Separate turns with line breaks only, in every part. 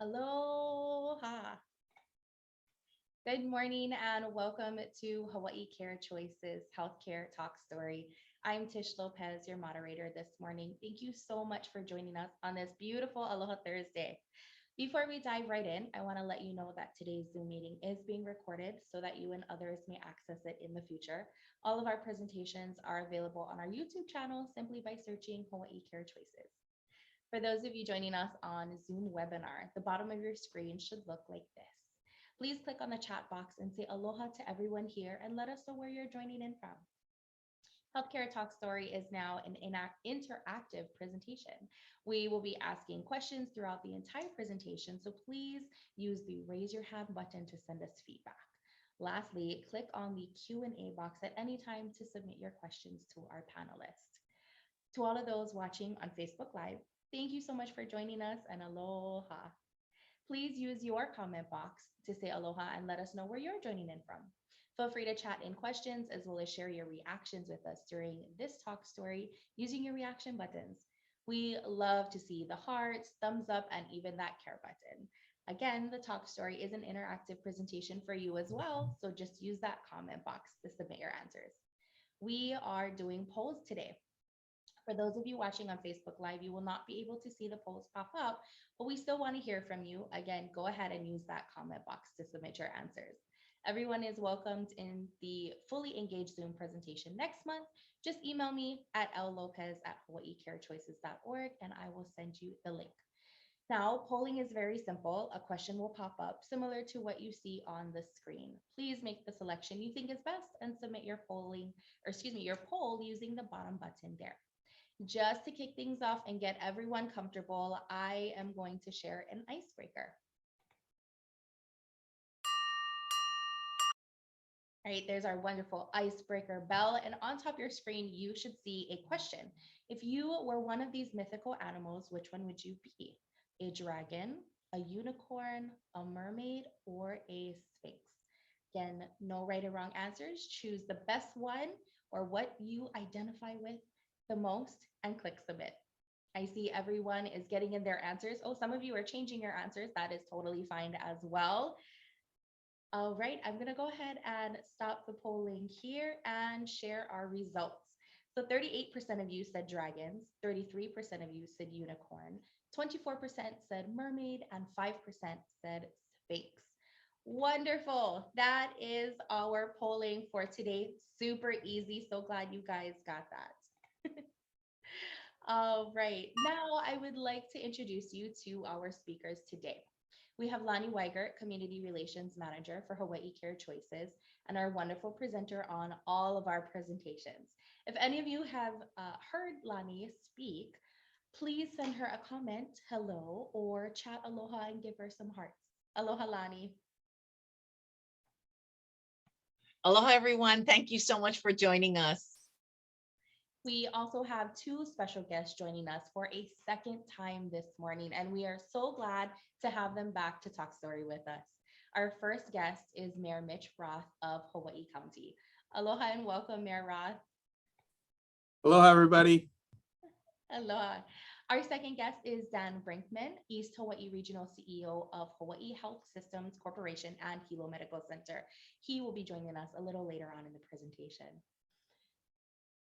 Aloha. Good morning and welcome to Hawaii Care Choices Healthcare Talk Story. I'm Tish Lopez, your moderator this morning. Thank you so much for joining us on this beautiful Aloha Thursday. Before we dive right in, I want to let you know that today's Zoom meeting is being recorded so that you and others may access it in the future. All of our presentations are available on our YouTube channel simply by searching Hawaii Care Choices. For those of you joining us on Zoom webinar, the bottom of your screen should look like this. Please click on the chat box and say aloha to everyone here and let us know where you're joining in from. Healthcare Talk Story is now an interactive presentation. We will be asking questions throughout the entire presentation, so please use the raise your hand button to send us feedback. Lastly, click on the Q&A box at any time to submit your questions to our panelists. To all of those watching on Facebook Live, thank you so much for joining us and aloha. Please use your comment box to say aloha and let us know where you're joining in from. Feel free to chat in questions as well as share your reactions with us during this talk story using your reaction buttons. We love to see the hearts, thumbs up, and even that care button. Again, the talk story is an interactive presentation for you as well, so just use that comment box to submit your answers. We are doing polls today. For those of you watching on Facebook Live, you will not be able to see the polls pop up, but we still want to hear from you. Again, go ahead and use that comment box to submit your answers. Everyone is welcomed in the fully engaged Zoom presentation next month. Just email me at lopez@hawaiicarechoices.org and I will send you the link. Now, polling is very simple. A question will pop up similar to what you see on the screen. Please make the selection you think is best and submit your your poll using the bottom button there. Just to kick things off and get everyone comfortable, I am going to share an icebreaker. All right, there's our wonderful icebreaker bell. And on top of your screen, you should see a question. If you were one of these mythical animals, which one would you be? A dragon, a unicorn, a mermaid, or a sphinx? Again, no right or wrong answers. Choose the best one or what you identify with the most and click submit. I see everyone is getting in their answers. Oh, some of you are changing your answers. That is totally fine as well. All right, I'm going to go ahead and stop the polling here and share our results. So 38% of you said dragons, 33% of you said unicorn, 24% said mermaid, and 5% said sphinx. Wonderful. That is our polling for today. Super easy. So glad you guys got that. All right. Now I would like to introduce you to our speakers today. We have Lonnie Weigert, Community Relations Manager for Hawaii Care Choices, and our wonderful presenter on all of our presentations. If any of you have heard Lonnie speak, please send her a comment, hello, or chat aloha and give her some hearts. Aloha, Lonnie.
Aloha, everyone. Thank you so much for joining us.
We also have two special guests joining us for a second time this morning, and we are so glad to have them back to talk story with us. Our first guest is Mayor Mitch Roth of Hawaii County. Aloha and welcome, Mayor Roth.
Aloha, everybody.
Aloha. Our second guest is Dan Brinkman, East Hawaii Regional CEO of Hawaii Health Systems Corporation and Hilo Medical Center. He will be joining us a little later on in the presentation.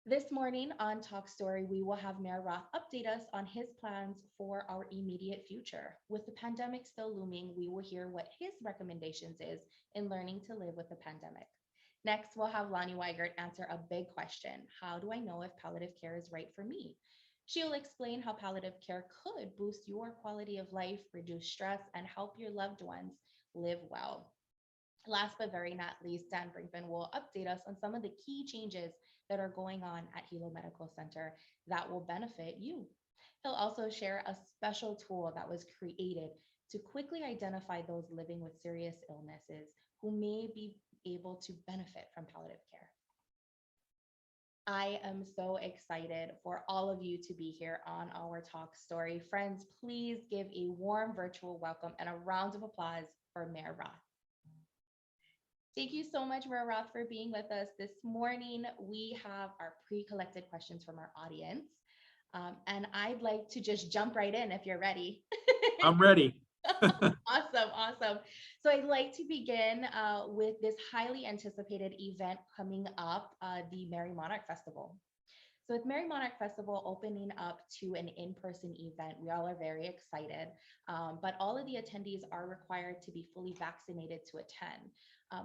This morning on Talk Story, we will have Mayor Roth update us on his plans for our immediate future. With the pandemic still looming, we will hear what his recommendations is in learning to live with the pandemic. Next, we'll have Lonnie Weigert answer a big question. How do I know if palliative care is right for me? She'll explain how palliative care could boost your quality of life, reduce stress, and help your loved ones live well. Last but very not least, Dan Brinkman will update us on some of the key changes that are going on at Hilo Medical Center that will benefit you. He'll also share a special tool that was created to quickly identify those living with serious illnesses who may be able to benefit from palliative care. I am so excited for all of you to be here on our talk story. Friends, please give a warm virtual welcome and a round of applause for Mayor Roth. Thank you so much, Mayor Roth, for being with us this morning. We have our pre-collected questions from our audience. And I'd like to just jump right in if you're ready.
I'm ready.
Awesome, awesome. So I'd like to begin with this highly anticipated event coming up, the Merry Monarch Festival. So with Merry Monarch Festival opening up to an in-person event, we all are very excited, but all of the attendees are required to be fully vaccinated to attend.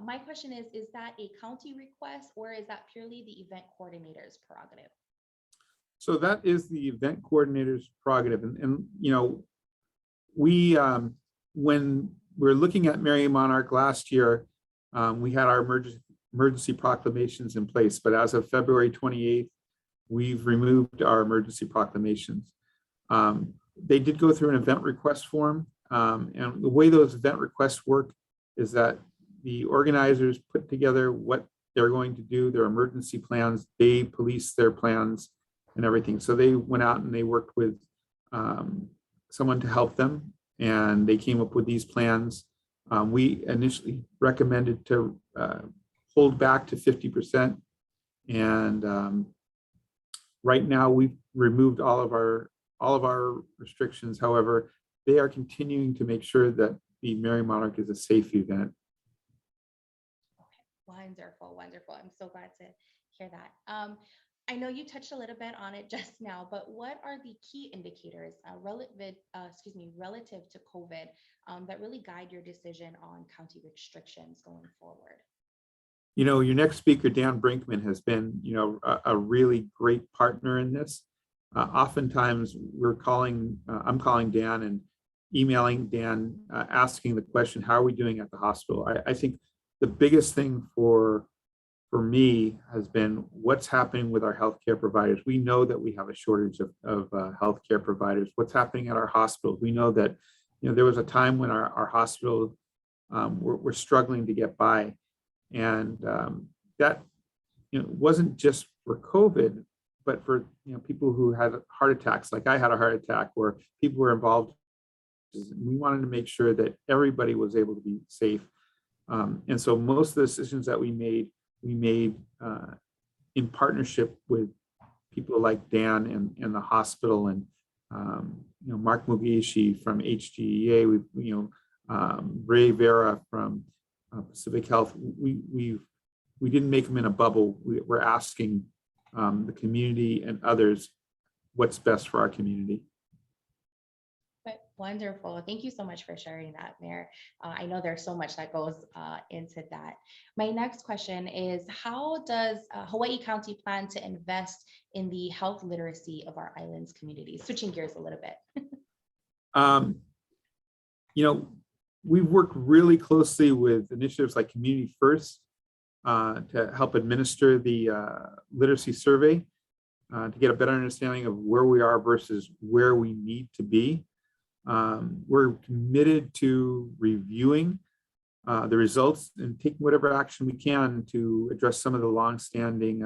My question is that a county request or is that purely the event coordinator's prerogative?
So that is the event coordinator's prerogative. And you know, we, when we're looking at Merry Monarch last year, we had our emergency proclamations in place, but as of February 28th, we've removed our emergency proclamations. They did go through an event request form, and the way those event requests work is that the organizers put together what they're going to do, their emergency plans, they police their plans and everything. So they went out and they worked with someone to help them, and they came up with these plans. We initially recommended to hold back to 50%, and right now we've removed all of our restrictions. However, they are continuing to make sure that the Merry Monarch is a safe event.
Wonderful, wonderful. I'm so glad to hear that. I know you touched a little bit on it just now, but what are the key indicators relative to COVID that really guide your decision on county restrictions going forward?
You know, your next speaker, Dan Brinkman, has been, you know, a really great partner in this. Oftentimes I'm calling Dan and emailing Dan, asking the question, how are we doing at the hospital? I think the biggest thing for me has been what's happening with our healthcare providers. We know that we have a shortage of healthcare providers. What's happening at our hospitals? We know that, you know, there was a time when our hospital were struggling to get by, and that, you know, wasn't just for COVID, but for, you know, people who had heart attacks. Like I had a heart attack, where people were involved. We wanted to make sure that everybody was able to be safe, and so most of the decisions that we made in partnership with people like Dan and the hospital, and you know, Mark Mugishi from HGEA, Ray Vera from Pacific Health. We didn't make them in a bubble. We're asking the community and others what's best for our community.
Wonderful. Thank you so much for sharing that, Mayor. I know there's so much that goes into that. My next question is, how does Hawaii County plan to invest in the health literacy of our island's communities? Switching gears a little bit.
You know, we've worked really closely with initiatives like Community First to help administer the literacy survey to get a better understanding of where we are versus where we need to be. We're committed to reviewing the results and taking whatever action we can to address some of the longstanding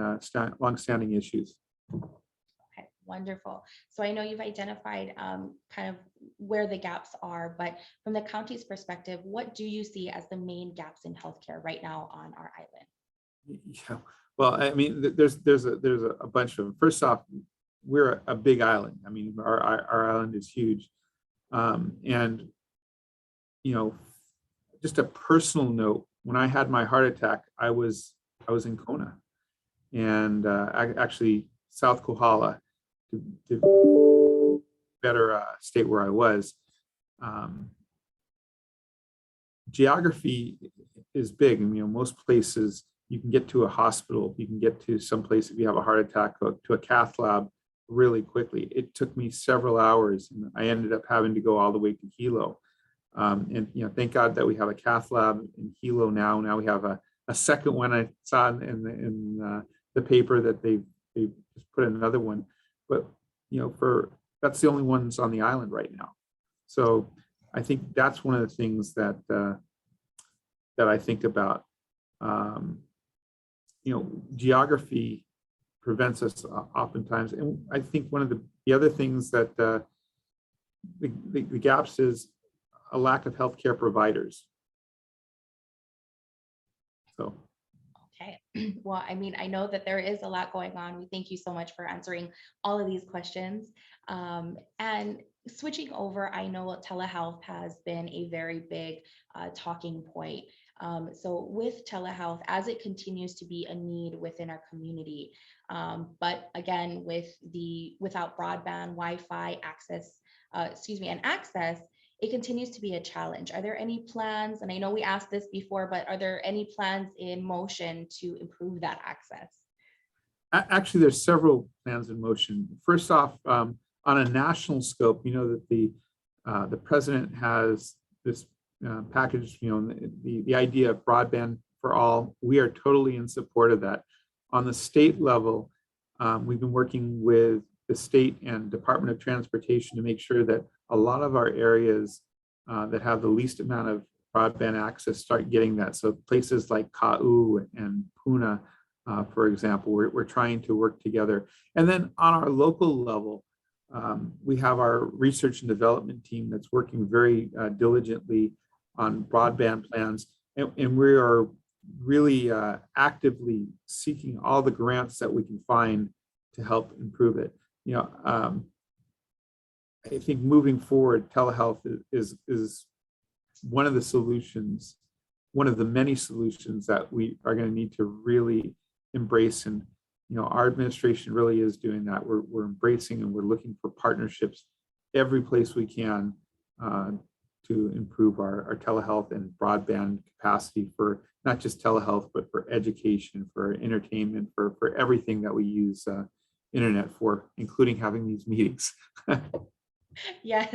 issues.
Okay, wonderful. So I know you've identified kind of where the gaps are, but from the county's perspective, what do you see as the main gaps in healthcare right now on our island?
Yeah, well, I mean, there's a bunch of them. First off, we're a big island. I mean, our island is huge. And, you know, just a personal note, when I had my heart attack, I was in Kona, and actually South Kohala, to better state where I was. Geography is big, and, you know, most places you can get to a hospital, you can get to some place if you have a heart attack, to a cath lab really quickly. It took me several hours, and I ended up having to go all the way to Hilo. And, you know, thank God that we have a cath lab in Hilo now. Now we have a second one. I saw in the paper that they just put another one, but, you know, that's the only ones on the island right now. So I think that's one of the things that I think about. You know, geography prevents us oftentimes. And I think one of the other things that the gaps is a lack of healthcare providers. So.
Okay, Well, I mean, I know that there is a lot going on. We thank you so much for answering all of these questions. And switching over, I know telehealth has been a very big talking point. So with telehealth, as it continues to be a need within our community, but again, without broadband, Wi-Fi access, and access, it continues to be a challenge. Are there any plans? And I know we asked this before, but are there any plans in motion to improve that access?
Actually, there's several plans in motion. First off, on a national scope, you know that the president has this package, you know, the idea of broadband for all. We are totally in support of that. On the state level, we've been working with the state and Department of Transportation to make sure that a lot of our areas that have the least amount of broadband access start getting that. So places like Ka'u and Puna, for example, we're trying to work together. And then on our local level, we have our research and development team that's working very diligently on broadband plans. And we are really actively seeking all the grants that we can find to help improve it. You know, I think moving forward, telehealth is one of the solutions, one of the many solutions that we are going to need to really embrace. And, you know, our administration really is doing that. We're embracing and we're looking for partnerships every place we can to improve our telehealth and broadband capacity for not just telehealth, but for education, for entertainment, for everything that we use internet for, including having these meetings.
Yes,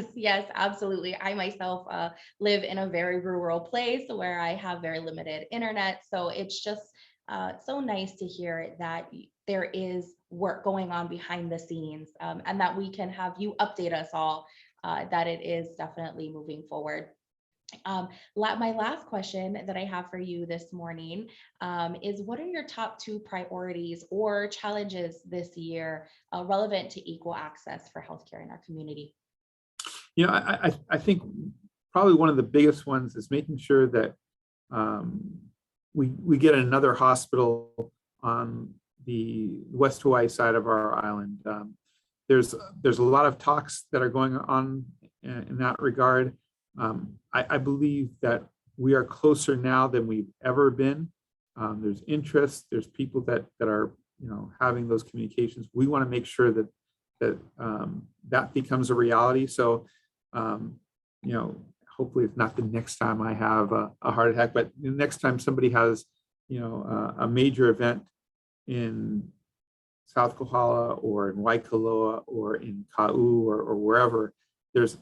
absolutely. I myself live in a very rural place where I have very limited internet. So it's just so nice to hear that there is work going on behind the scenes, and that we can have you update us all that it is definitely moving forward. My last question that I have for you this morning is, what are your top 2 priorities or challenges this year relevant to equal access for healthcare in our community?
You know, I think probably one of the biggest ones is making sure that we get another hospital on the West Hawaii side of our island. There's a lot of talks that are going on in that regard. I believe that we are closer now than we've ever been. There's interest. There's people that are, you know, having those communications. We want to make sure that becomes a reality. So, you know, hopefully it's not the next time I have a heart attack, but the next time somebody has, you know, a major event in South Kohala or in Waikoloa or in Ka'u or wherever, there's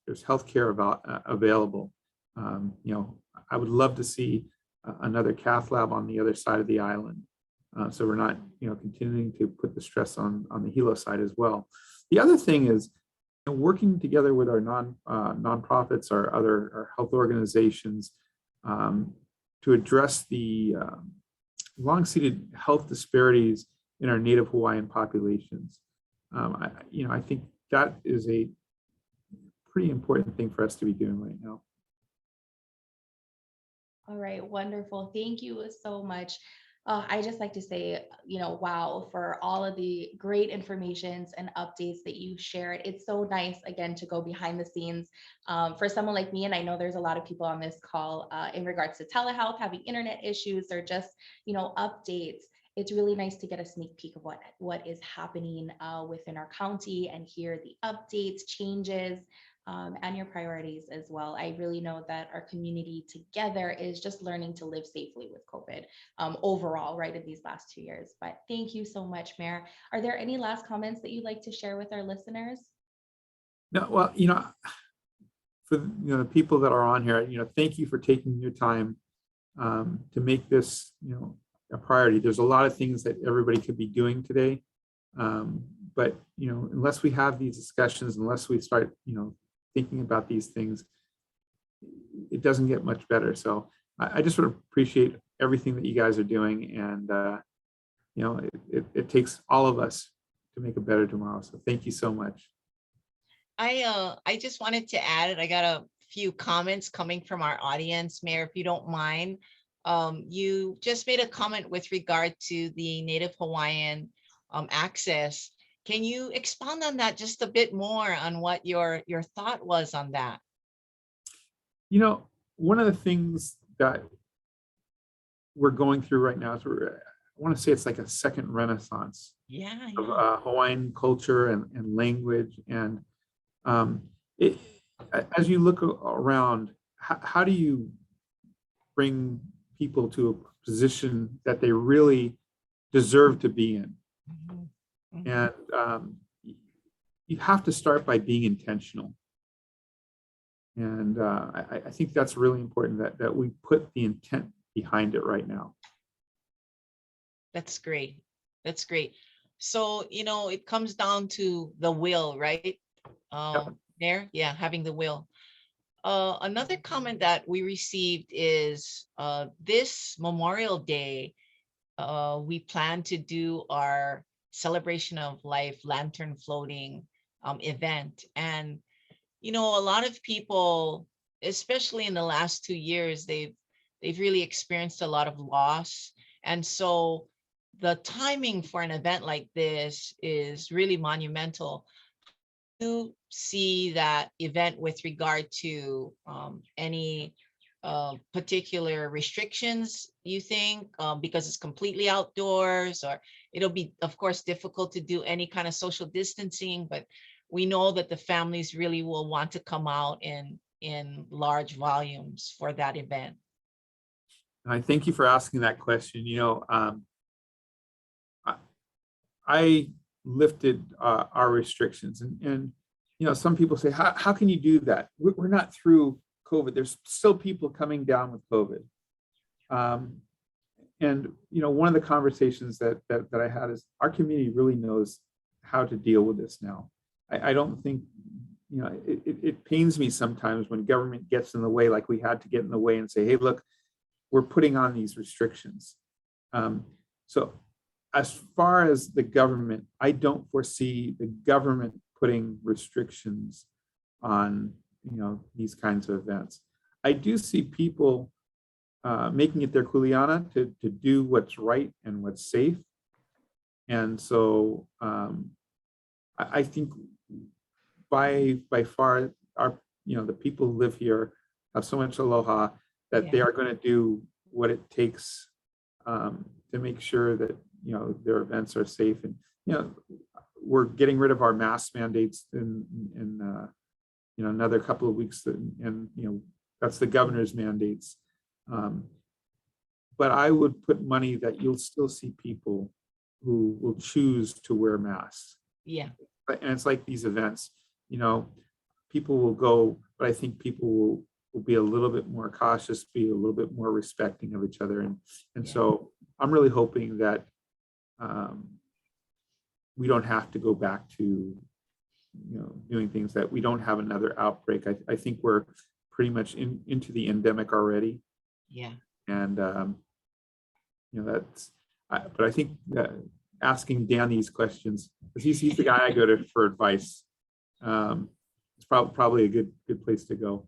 healthcare available. You know, I would love to see another cath lab on the other side of the island. So we're not, you know, continuing to put the stress on the Hilo side as well. The other thing is, you know, working together with our nonprofits, our health organizations, to address the long-seated health disparities in our Native Hawaiian populations. I think that is a pretty important thing for us to be doing right now.
All right, wonderful. Thank you so much. I just like to say, wow, for all of the great informations and updates that you shared. It's so nice, again, to go behind the scenes for someone like me. And I know there's a lot of people on this call in regards to telehealth, having internet issues, or just, updates. It's really nice to get a sneak peek of what is happening within our county and hear the updates, changes, and your priorities as well. I really know that our community together is just learning to live safely with COVID overall, right, in these last 2 years. But thank you so much, Mayor. Are there any last comments that you'd like to share with our listeners?
No, well, for the people that are on here, thank you for taking your time to make this, a priority. There's a lot of things that everybody could be doing today, but unless we have these discussions, unless we start, thinking about these things, it doesn't get much better. So I just sort of appreciate everything that you guys are doing, and it takes all of us to make a better tomorrow. So thank you so much.
I just wanted to add, I got a few comments coming from our audience, Mayor, if you don't mind. You just made a comment with regard to the Native Hawaiian access. Can you expound on that just a bit more on what your thought was on that?
You know, one of the things that we're going through right now is I want to say it's like a second renaissance
Yeah,
of
yeah.
Hawaiian culture and language. And it, as you look around, how do you bring people to a position that they really deserve to be in?
Mhm, mhm.
And you have to start by being intentional. And I think that's really important that we put the intent behind it right now.
That's great. That's great. So, it comes down to the will, right?
Yep.
There, yeah, having the will. Another comment that we received is this Memorial Day, we plan to do our celebration of life lantern floating event. And, a lot of people, especially in the last 2 years, they've really experienced a lot of loss. And so the timing for an event like this is really monumental. You see that event with regard to any particular restrictions, you think, because it's completely outdoors, or it'll be, of course, difficult to do any kind of social distancing, but we know that the families really will want to come out in large volumes for that event.
And I thank you for asking that question. I lifted our restrictions, and some people say, how can you do that? We're not through COVID. There's still people coming down with COVID. And one of the conversations that I had is our community really knows how to deal with this now. I don't think, it pains me sometimes when government gets in the way, like we had to get in the way and say, hey, look, we're putting on these restrictions. So as far as the government, I don't foresee the government putting restrictions on, these kinds of events. I do see people making it their kuleana to do what's right and what's safe. And so I think by far our, the people who live here have so much aloha that they
Yeah.
are going to do what it takes to make sure that, their events are safe. And, we're getting rid of our mask mandates in another couple of weeks. And that's the governor's mandates. But I would put money that you'll still see people who will choose to wear masks.
Yeah.
And it's like these events, people will go, but I think people will be a little bit more cautious, be a little bit more respecting of each other. And
Yeah.
so I'm really hoping that we don't have to go back to, doing things, that we don't have another outbreak. I think we're pretty much into the endemic already.
Yeah.
And, but I think that asking Dan these questions, because he's the guy I go to for advice, it's probably a good place to go.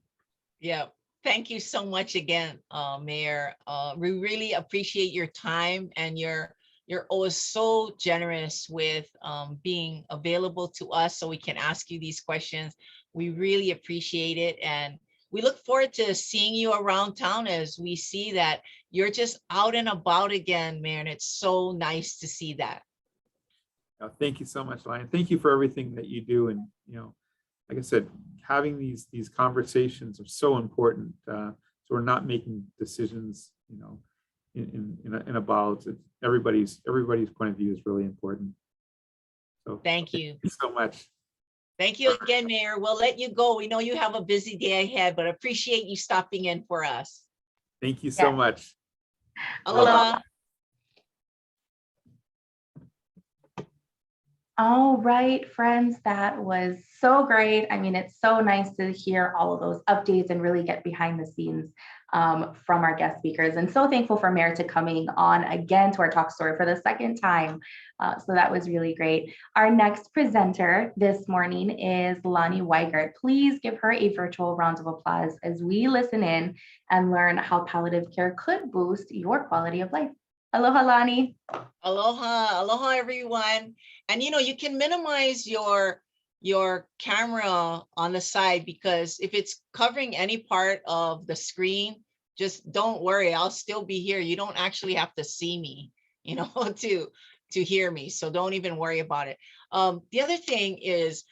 Yeah. Thank you so much again, Mayor. We really appreciate your time, and you're always so generous with being available to us so we can ask you these questions. We really appreciate it. And we look forward to seeing you around town as we see that you're just out and about again, Mayor. And it's so nice to see that.
Thank you so much, Lion. Thank you for everything that you do. And, like I said, having these conversations are so important. So we're not making decisions, in a ball. Everybody's point of view is really important. So
thank you.
Thank you so much.
Thank you again, Mayor. We'll let you go. We know you have a busy day ahead, but appreciate you stopping in for us.
Thank you so much.
Aloha.
All right, friends, that was so great. I mean, it's so nice to hear all of those updates and really get behind the scenes from our guest speakers. And so thankful for Mayor to coming on again to our talk story for the second time. So that was really great. Our next presenter this morning is Lonnie Weigert. Please give her a virtual round of applause as we listen in and learn how palliative care could boost your quality of life. Aloha, Lonnie.
Aloha, aloha everyone. And you can minimize your camera on the side, because if it's covering any part of the screen, just don't worry, I'll still be here. You don't actually have to see me, to hear me. So don't even worry about it. The other thing is,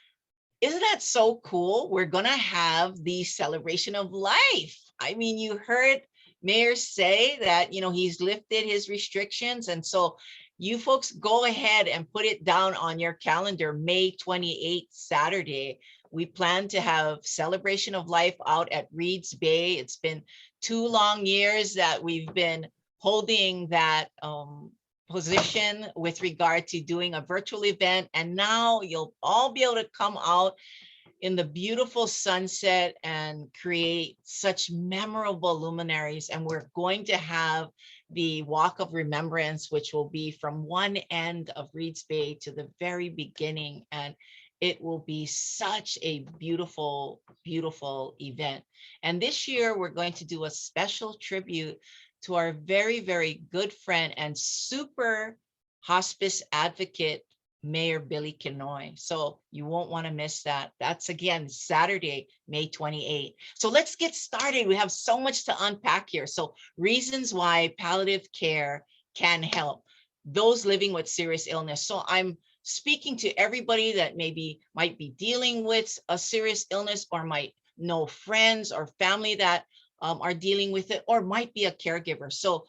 isn't that so cool? We're gonna have the celebration of life. I mean, you heard Mayor say that, he's lifted his restrictions. And so you folks go ahead and put it down on your calendar, May 28th, Saturday. We plan to have celebration of life out at Reed's Bay. It's been 2 long years that we've been holding that position with regard to doing a virtual event. And now you'll all be able to come out in the beautiful sunset and create such memorable luminaries. And we're going to have the Walk of Remembrance, which will be from one end of Reed's Bay to the very beginning. And it will be such a beautiful, beautiful event. And this year, we're going to do a special tribute to our very, very good friend and super hospice advocate, Mayor Billy Kinoy. So you won't want to miss that. That's again, Saturday, May 28th. So let's get started. We have so much to unpack here. So reasons why palliative care can help those living with serious illness. So I'm speaking to everybody that might be dealing with a serious illness, or might know friends or family that are dealing with it, or might be a caregiver. So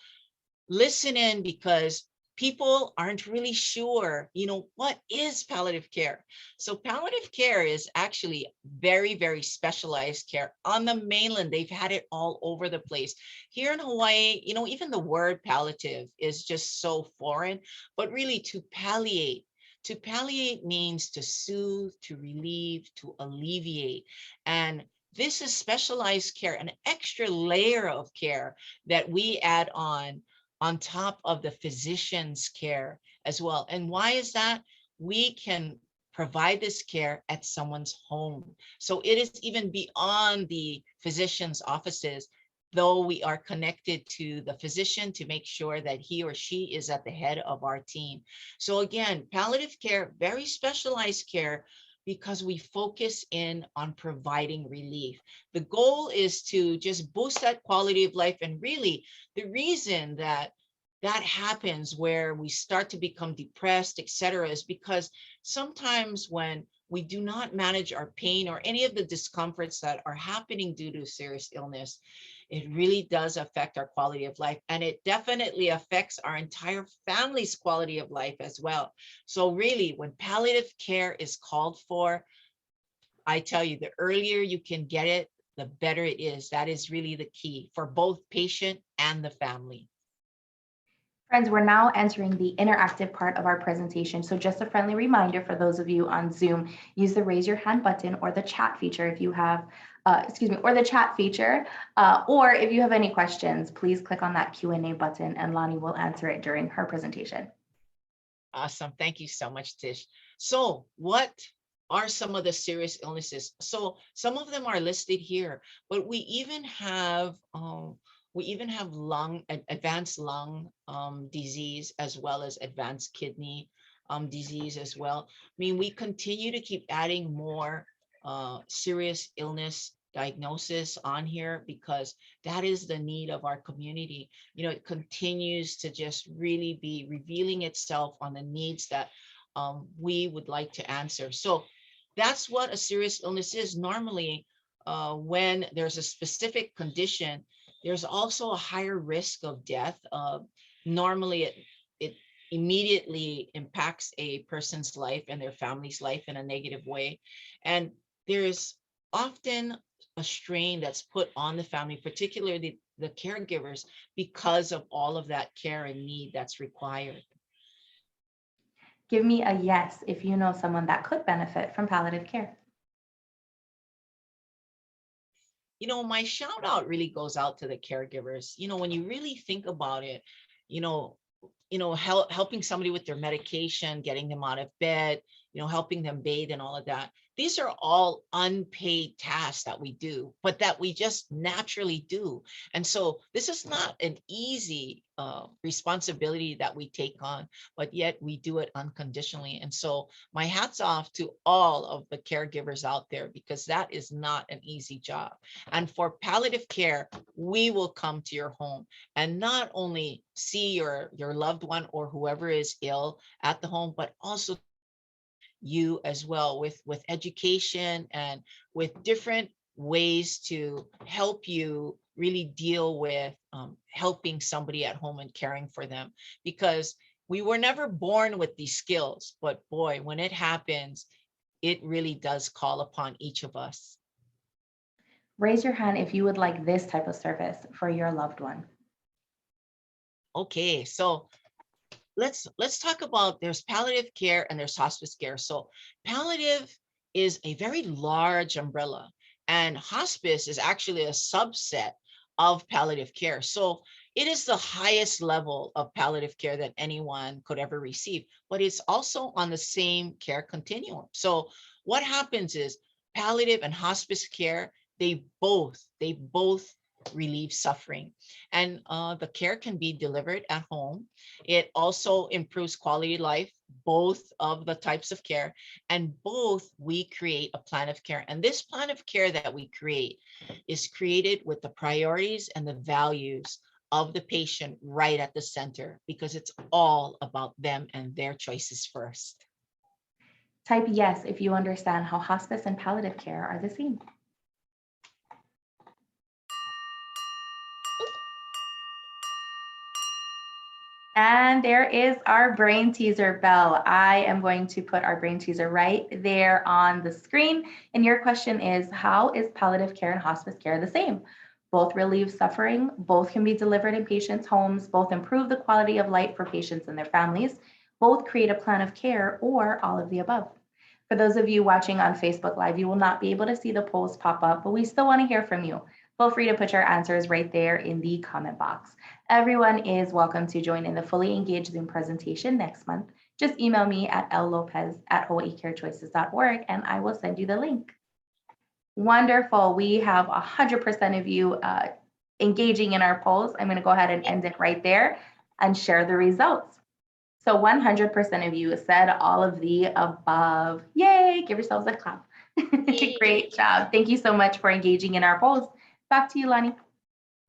listen in, because people aren't really sure, what is palliative care? So palliative care is actually very, very specialized care. On the mainland, they've had it all over the place. Here in Hawaii, even the word palliative is just so foreign, but really to palliate means to soothe, to relieve, to alleviate. And this is specialized care, an extra layer of care that we add on top of the physician's care as well. And why is that? We can provide this care at someone's home. So it is even beyond the physician's offices, though we are connected to the physician to make sure that he or she is at the head of our team. So again, palliative care, very specialized care, because we focus in on providing relief. The goal is to just boost that quality of life. And really, the reason that happens, where we start to become depressed, etc., is because sometimes when we do not manage our pain or any of the discomforts that are happening due to serious illness, it really does affect our quality of life. And it definitely affects our entire family's quality of life as well. So really, when palliative care is called for, I tell you, the earlier you can get it, the better it is. That is really the key for both patient and the family.
Friends, we're now entering the interactive part of our presentation. So just a friendly reminder for those of you on Zoom, use the raise your hand button or the chat feature if you have, or the chat feature, or if you have any questions, please click on that Q&A button and Lonnie will answer it during her presentation.
Awesome. Thank you so much, Tish. So what are some of the serious illnesses? So some of them are listed here, but we even have advanced lung disease, as well as advanced kidney disease as well. I mean, we continue to keep adding more serious illness diagnosis on here, because that is the need of our community. It continues to just really be revealing itself on the needs that we would like to answer. So that's what a serious illness is. Normally, when there's a specific condition, there's also a higher risk of death. Normally, it immediately impacts a person's life and their family's life in a negative way. And there's often a strain that's put on the family, particularly the caregivers, because of all of that care and need that's required.
Give me a yes if you know someone that could benefit from palliative care.
My shout out really goes out to the caregivers. When you really think about it, you know, helping somebody with their medication, getting them out of bed, helping them bathe and all of that. These are all unpaid tasks that we do, but that we just naturally do. And so this is not an easy responsibility that we take on, but yet we do it unconditionally. And so my hat's off to all of the caregivers out there, because that is not an easy job. And for palliative care, we will come to your home and not only see your loved one or whoever is ill at the home, but also you as well with education and with different ways to help you really deal with helping somebody at home and caring for them, because we were never born with these skills, but boy, when it happens, it really does call upon each of us.
Raise your hand if you would like this type of service for your loved one.
Okay, so let's talk about, there's palliative care and there's hospice care. So palliative is a very large umbrella, and hospice is actually a subset of palliative care. So it is the highest level of palliative care that anyone could ever receive, but it's also on the same care continuum. So what happens is palliative and hospice care, they both relieve suffering, and the care can be delivered at home. It also improves quality of life, both of the types of care, and both we create a plan of care. And this plan of care that we create is created with the priorities and the values of the patient right at the center, because it's all about them and their choices first.
Type yes if you understand how hospice and palliative care are the same. And there is our brain teaser bell. I am going to put our brain teaser right there on the screen. And your question is, how is palliative care and hospice care the same? Both relieve suffering, both can be delivered in patients' homes, both improve the quality of life for patients and their families, both create a plan of care, or all of the above. For those of you watching on Facebook Live, you will not be able to see the polls pop up, but we still want to hear from you. Feel free to put your answers right there in the comment box. Everyone is welcome to join in the fully engaged Zoom presentation next month. Just email me at llopez@hawaiicarechoices.org and I will send you the link. Wonderful. We have 100% of you engaging in our polls. I'm going to go ahead and end it right there and share the results. So 100% of you said all of the above. Yay! Give yourselves a clap. Great job. Thank you so much for engaging in our polls. Back to you, Lonnie.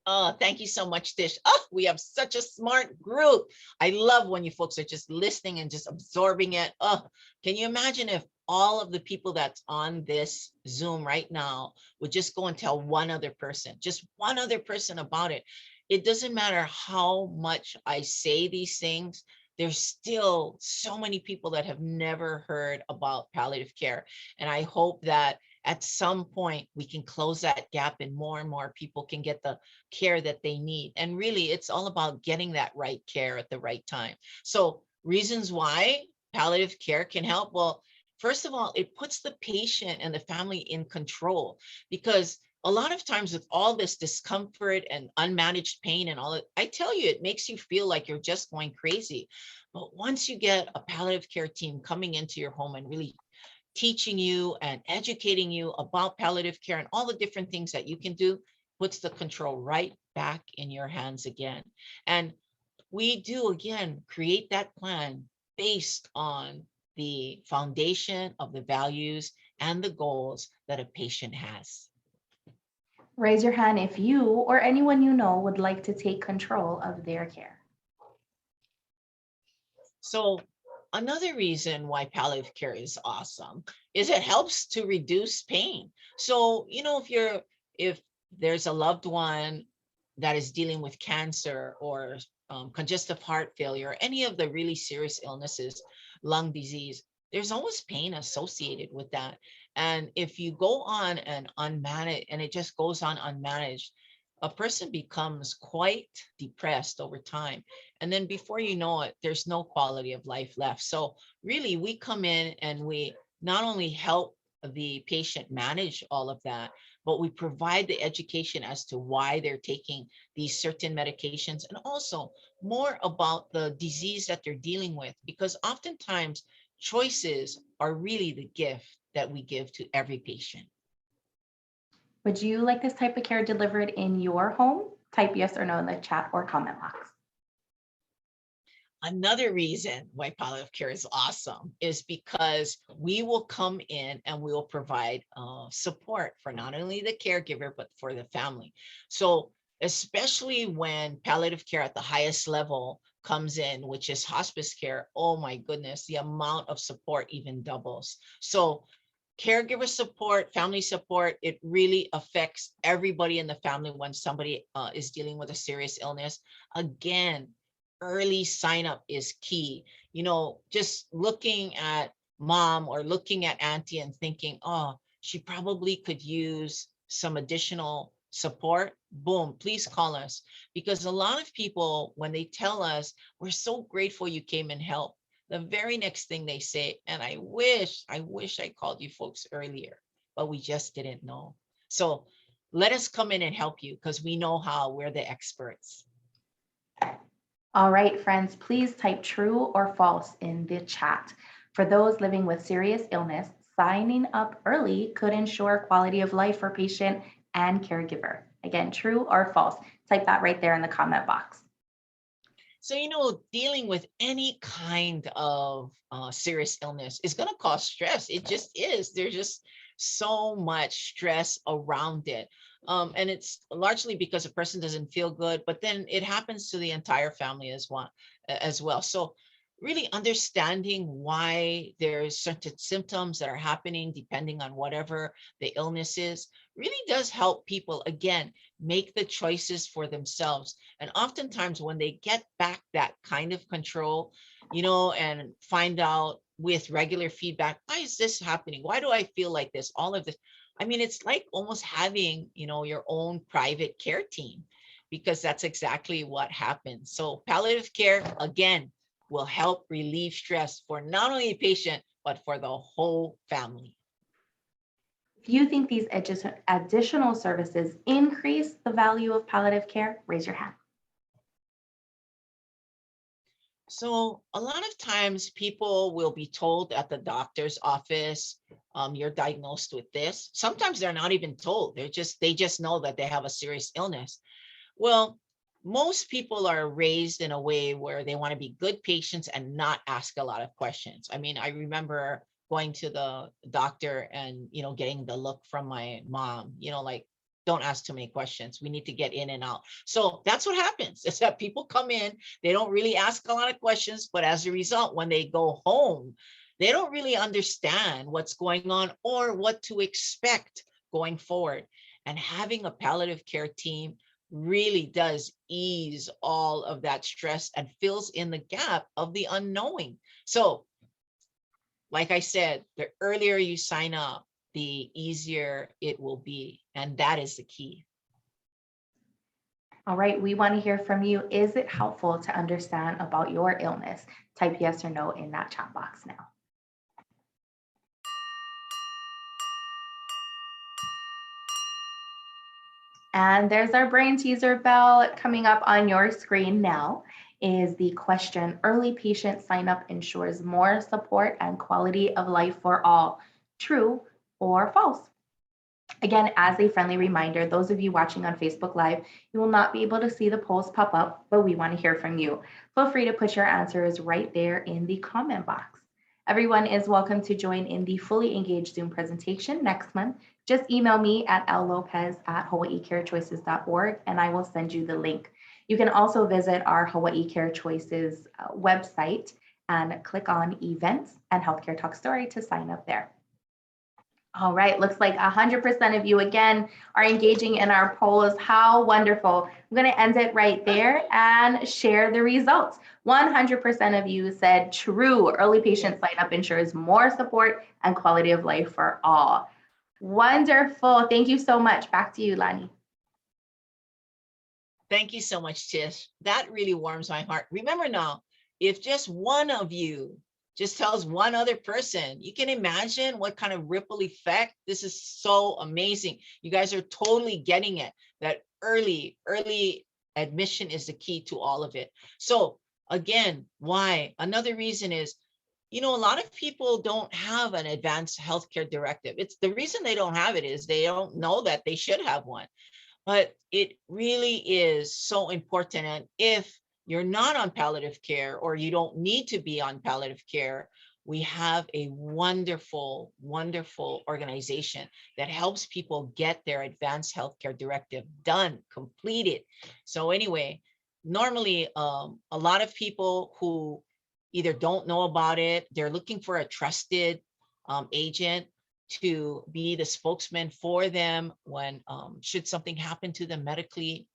Oh, thank you so much, Tish. Oh, we have such a smart group. I love when you folks are just listening and just absorbing it. Oh, can you imagine if all of the people that's on this Zoom right now would just go and tell one other person, just one other person about it? It doesn't matter how much I say these things, there's still so many people that have never heard about palliative care. And I hope that at some point we can close that gap and more people can get the care that they need. And really, it's all about getting that right care at the right time. So reasons why palliative care can help. Well, first of all, it puts the patient and the family in control, because a lot of times with all this discomfort and unmanaged pain and all that, I tell you, it makes you feel like you're just going crazy. But once you get a palliative care team coming into your home and really teaching you and educating you about palliative care and all the different things that you can do, puts the control right back in your hands again. And we do, again, create that plan based on the foundation of the values and the goals that a patient has.
Raise your hand if you or anyone you know would like to take control of their care.
So another reason why palliative care is awesome is it helps to reduce pain. So, if there's a loved one that is dealing with cancer or congestive heart failure, any of the really serious illnesses, lung disease, there's always pain associated with that. And if you go on and unmanaged, and it just goes on unmanaged, a person becomes quite depressed over time. And then before you know it, there's no quality of life left. So really, we come in and we not only help the patient manage all of that, but we provide the education as to why they're taking these certain medications, and also more about the disease that they're dealing with, because oftentimes choices are really the gift that we give to every patient.
Would you like this type of care delivered in your home? Type yes or no in the chat or comment box.
Another reason why palliative care is awesome is because we will come in and we will provide support for not only the caregiver, but for the family. So especially when palliative care at the highest level comes in, which is hospice care, oh my goodness, the amount of support even doubles. So caregiver support, family support, it really affects everybody in the family when somebody is dealing with a serious illness. Again, early sign up is key. You know, just looking at mom or looking at auntie and thinking, oh, she probably could use some additional support. Boom, please call us. Because a lot of people, when they tell us, we're so grateful you came and helped, the very next thing they say, and I wish I called you folks earlier, but we just didn't know. So let us come in and help you, because we know how. We're the experts.
All right, friends, please type true or false in the chat. For those living with serious illness, signing up early could ensure quality of life for patient and caregiver. Again, true or false. Type that right there in the comment box.
So, you know, dealing with any kind of serious illness is going to cause stress. It just is. There's just so much stress around it. And it's largely because a person doesn't feel good, but then it happens to the entire family as well. So really understanding why there's certain symptoms that are happening depending on whatever the illness is really does help people, again, make the choices for themselves. And oftentimes when they get back that kind of control, you know, and find out with regular feedback, why is this happening? Why do I feel like this? All of this. I mean, it's like almost having, you know, your own private care team, because that's exactly what happens. So palliative care, again, will help relieve stress for not only the patient, but for the whole family.
If you think these additional services increase the value of palliative care, raise your hand.
So a lot of times people will be told at the doctor's office, you're diagnosed with this. Sometimes they're not even told. They just know that they have a serious illness. Well, most people are raised in a way where they want to be good patients and not ask a lot of questions. I mean, I remember going to the doctor and, you know, getting the look from my mom, you know, like, don't ask too many questions. We need to get in and out. So that's what happens, is that people come in, they don't really ask a lot of questions, but as a result, when they go home, they don't really understand what's going on or what to expect going forward. And having a palliative care team really does ease all of that stress and fills in the gap of the unknowing. So, like I said, the earlier you sign up, the easier it will be. And that is the key.
All right, we want to hear from you. Is it helpful to understand about your illness? Type yes or no in that chat box now. And there's our brain teaser bell coming up on your screen now. Is the question, early patient sign up ensures more support and quality of life for all. True or false? Again, as a friendly reminder, those of you watching on Facebook Live, you will not be able to see the polls pop up, but we want to hear from you. Feel free to put your answers right there in the comment box. Everyone is welcome to join in the fully engaged Zoom presentation next month. Just email me at llopez@hawaiicarechoices.org and I will send you the link. You can also visit our Hawaii Care Choices website and click on events and Healthcare Talk Story to sign up there. All right, looks like 100% of you again are engaging in our polls. How wonderful. I'm going to end it right there and share the results. 100% of you said true. Early patient sign up ensures more support and quality of life for all. Wonderful. Thank you so much. Back to you, Lani.
Thank you so much, Tish. That really warms my heart. Remember now, if just one of you just tells one other person, you can imagine what kind of ripple effect. This is so amazing. You guys are totally getting it, that early admission is the key to all of it. So again, why? Another reason is, a lot of people don't have an advanced healthcare directive. It's the reason they don't have it is they don't know that they should have one. But it really is so important. And if you're not on palliative care or you don't need to be on palliative care, we have a wonderful, wonderful organization that helps people get their advanced healthcare directive done, completed. So anyway, normally a lot of people who either don't know about it, they're looking for a trusted agent to be the spokesman for them when should something happen to them medically.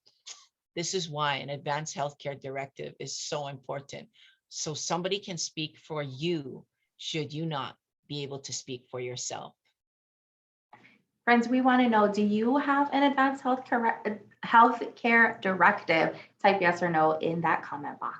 This is why an advanced healthcare directive is so important. So somebody can speak for you should you not be able to speak for yourself.
Friends, we want to know, do you have an advanced healthcare directive? Type yes or no in that comment box.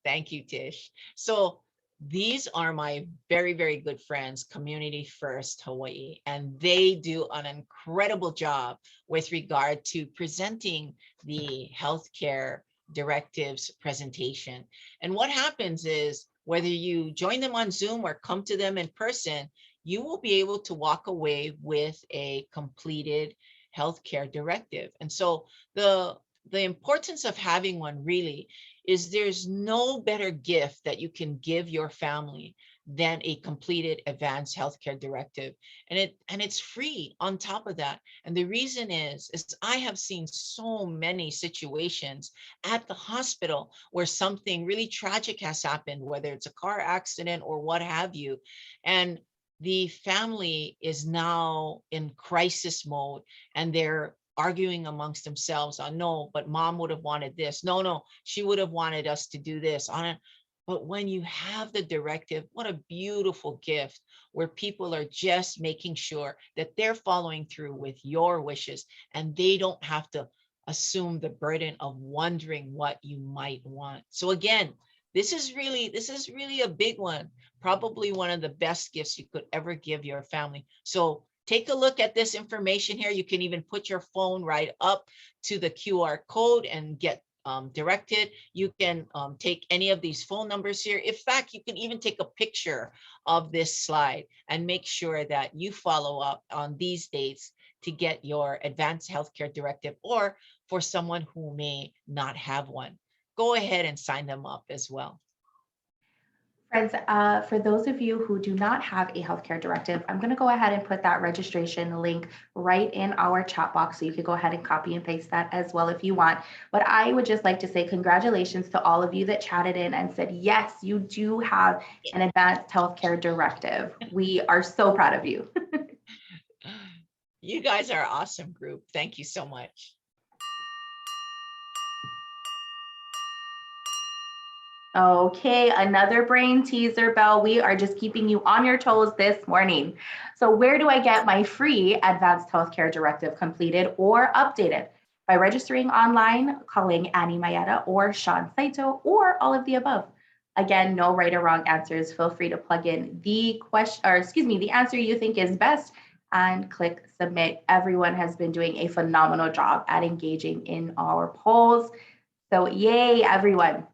Thank you, Tish. So these are my very, very good friends, Community First Hawaii, and they do an incredible job with regard to presenting the healthcare directives presentation. And what happens is, whether you join them on Zoom or come to them in person, you will be able to walk away with a completed healthcare directive. And so the importance of having one really is there's no better gift that you can give your family than a completed advanced healthcare directive. And it's free on top of that. And the reason is I have seen so many situations at the hospital where something really tragic has happened, whether it's a car accident or what have you. And the family is now in crisis mode and they're arguing amongst themselves on, no, but mom would have wanted this. No, she would have wanted us to do this on it. But when you have the directive, what a beautiful gift where people are just making sure that they're following through with your wishes and they don't have to assume the burden of wondering what you might want. So again, this is really a big one, probably one of the best gifts you could ever give your family. So take a look at this information here. You can even put your phone right up to the QR code and get directed. You can take any of these phone numbers here. In fact, you can even take a picture of this slide and make sure that you follow up on these dates to get your advanced healthcare directive, or for someone who may not have one, go ahead and sign them up as well.
Friends, for those of you who do not have a healthcare directive, I'm going to go ahead and put that registration link right in our chat box. So you can go ahead and copy and paste that as well if you want. But I would just like to say congratulations to all of you that chatted in and said, yes, you do have an advanced healthcare directive. We are so proud of you.
You guys are an awesome group. Thank you so much.
Okay, another brain teaser, Belle. We are just keeping you on your toes this morning. So where do I get my free advanced healthcare directive completed or updated? By registering online, calling Annie Mayetta or Sean Saito, or all of the above. Again, no right or wrong answers. Feel free to plug in the the answer you think is best and click submit. Everyone has been doing a phenomenal job at engaging in our polls. So yay, everyone.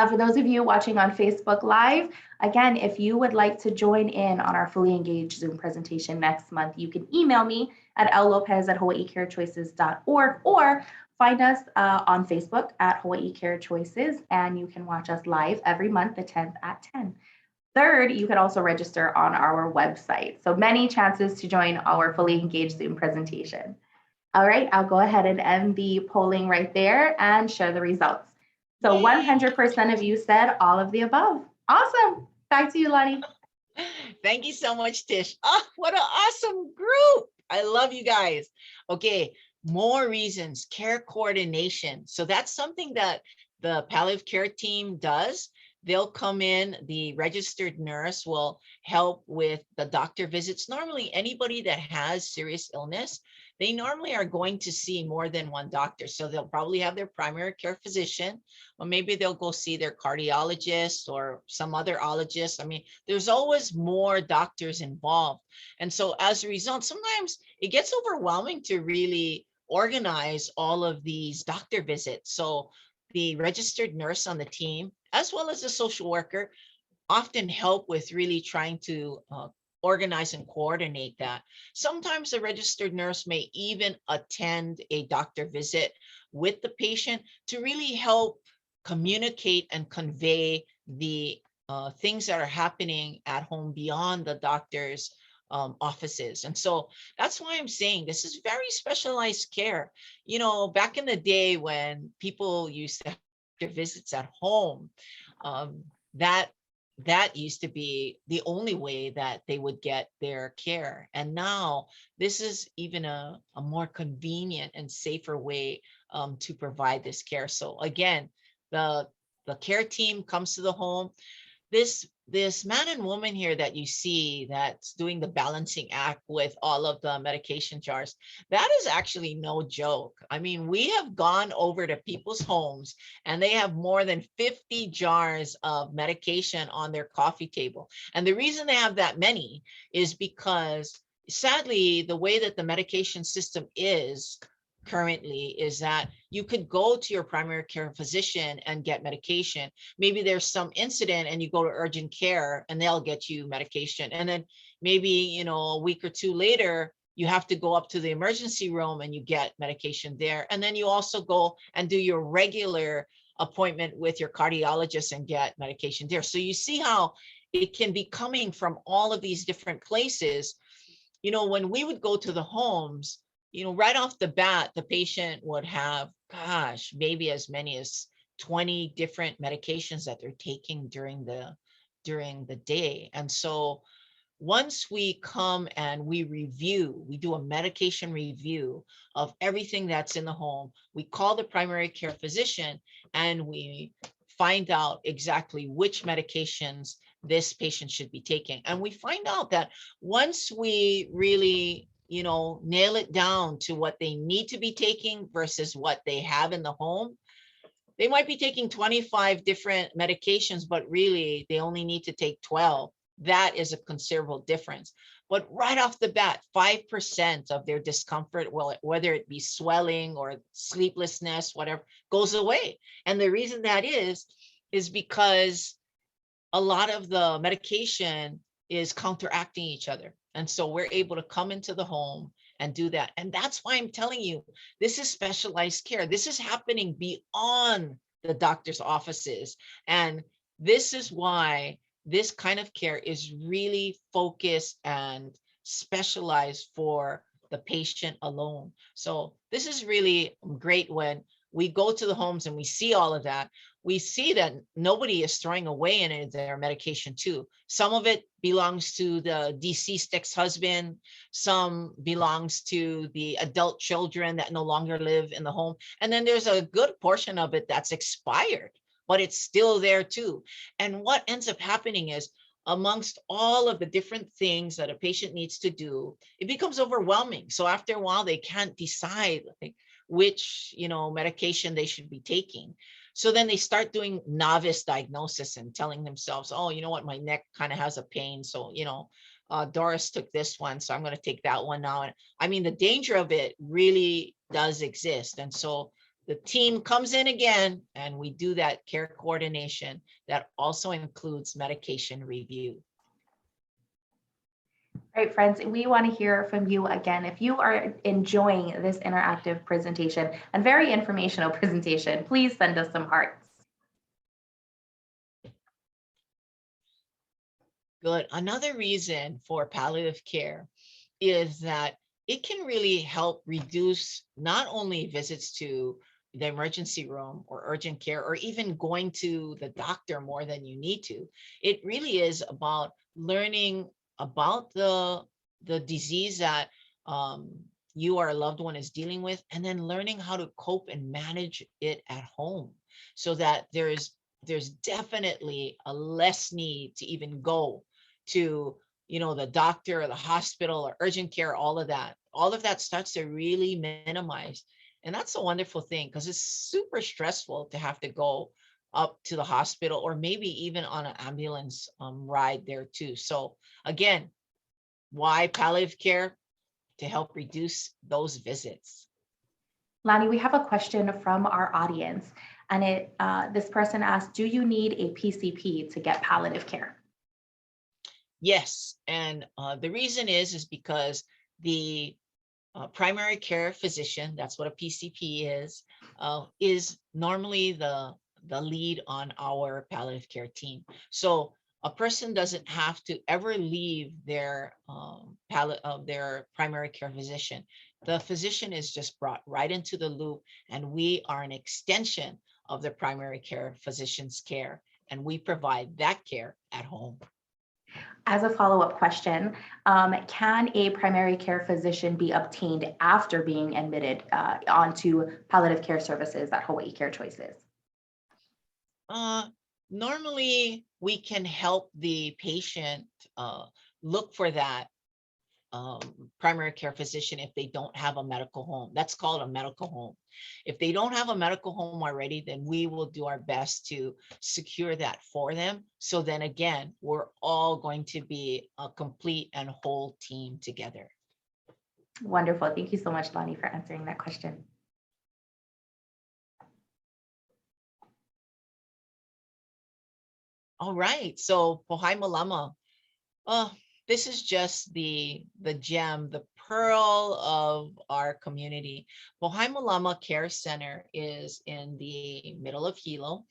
For those of you watching on Facebook Live, again, if you would like to join in on our fully engaged Zoom presentation next month, you can email me at lopez@hawaiicarechoices.org or find us on Facebook at Hawaii Care Choices, and you can watch us live every month, the 10th at 10. Third, you can also register on our website. So many chances to join our fully engaged Zoom presentation. All right, I'll go ahead and end the polling right there and share the results. So 100% of you said all of the above. Awesome. Back to you, Lonnie.
Thank you so much, Tish. Oh, what an awesome group. I love you guys. Okay, more reasons, care coordination. So that's something that the palliative care team does. they'll come in, the registered nurse will help with the doctor visits. Normally, anybody that has serious illness, they normally are going to see more than one doctor. So they'll probably have their primary care physician, or maybe they'll go see their cardiologist or some other ologist. I mean, there's always more doctors involved. And so as a result, sometimes it gets overwhelming to really organize all of these doctor visits. So the registered nurse on the team, as well as the social worker, often help with really trying to organize and coordinate that. Sometimes the registered nurse may even attend a doctor visit with the patient to really help communicate and convey the things that are happening at home beyond the doctor's offices. And so that's why I'm saying this is very specialized care. You know, back in the day when people used to have their visits at home, that used to be the only way that they would get their care. And now this is even a more convenient and safer way to provide this care. So again, the care team comes to the home. This man and woman here that you see that's doing the balancing act with all of the medication jars, that is actually no joke. I mean, we have gone over to people's homes and they have more than 50 jars of medication on their coffee table. And the reason they have that many is because sadly, the way that the medication system is currently is that you could go to your primary care physician and get medication. Maybe there's some incident and you go to urgent care and they'll get you medication. And then maybe, you know, a week or two later, you have to go up to the emergency room and you get medication there. And then you also go and do your regular appointment with your cardiologist and get medication there. So you see how it can be coming from all of these different places. You know, when we would go to the homes, you know, right off the bat, the patient would have, gosh, maybe as many as 20 different medications that they're taking during the day. And so once we come and we do a medication review of everything that's in the home, we call the primary care physician and we find out exactly which medications this patient should be taking. And we find out that once we really, you know, nail it down to what they need to be taking versus what they have in the home, they might be taking 25 different medications, but really they only need to take 12. That is a considerable difference. But right off the bat, 5% of their discomfort, well, whether it be swelling or sleeplessness, whatever, goes away. And the reason that is because a lot of the medication is counteracting each other. And so we're able to come into the home and do that. And that's why I'm telling you, this is specialized care. This is happening beyond the doctor's offices. And this is why this kind of care is really focused and specialized for the patient alone. So this is really great when we go to the homes and we see all of that. We see that nobody is throwing away any of their medication too. Some of it belongs to the deceased ex-husband. Some belongs to the adult children that no longer live in the home. And then there's a good portion of it that's expired, but it's still there too. And what ends up happening is amongst all of the different things that a patient needs to do, it becomes overwhelming. So after a while, they can't decide which, you know, medication they should be taking. So then they start doing novice diagnosis and telling themselves, oh, you know what, my neck kind of has a pain. So, you know, Doris took this one, so I'm going to take that one now. And I mean, the danger of it really does exist. And so the team comes in again and we do that care coordination that also includes medication review.
All right, friends, we want to hear from you again. If you are enjoying this interactive presentation and very informational presentation, please send us some hearts.
Good. Another reason for palliative care is that it can really help reduce not only visits to the emergency room or urgent care, or even going to the doctor more than you need to. It really is about learning about the disease that you or a loved one is dealing with, and then learning how to cope and manage it at home so that there is there's definitely a less need to even go to, the doctor or the hospital or urgent care, all of that starts to really minimize. And that's a wonderful thing, because it's super stressful to have to go up to the hospital, or maybe even on an ambulance ride there too. So again, why palliative care? To help reduce those visits.
Lonnie, we have a question from our audience, and this person asked, do you need a PCP to get palliative care?
Yes, and the reason is because the primary care physician, that's what a PCP is normally the lead on our palliative care team. So a person doesn't have to ever leave their their primary care physician. The physician is just brought right into the loop, and we are an extension of the primary care physician's care, and we provide that care at home.
As a follow-up question, can a primary care physician be obtained after being admitted onto palliative care services at Hawaii Care Choices?
Normally, we can help the patient look for that primary care physician if they don't have a medical home. That's called a medical home. If they don't have a medical home already, then we will do our best to secure that for them. So then again, we're all going to be a complete and whole team together.
Wonderful. Thank you so much, Lonnie, for answering that question.
All right, so Pohai Malama. This is just the gem, the pearl of our community. Pohai Malama Care Center is in the middle of Hilo,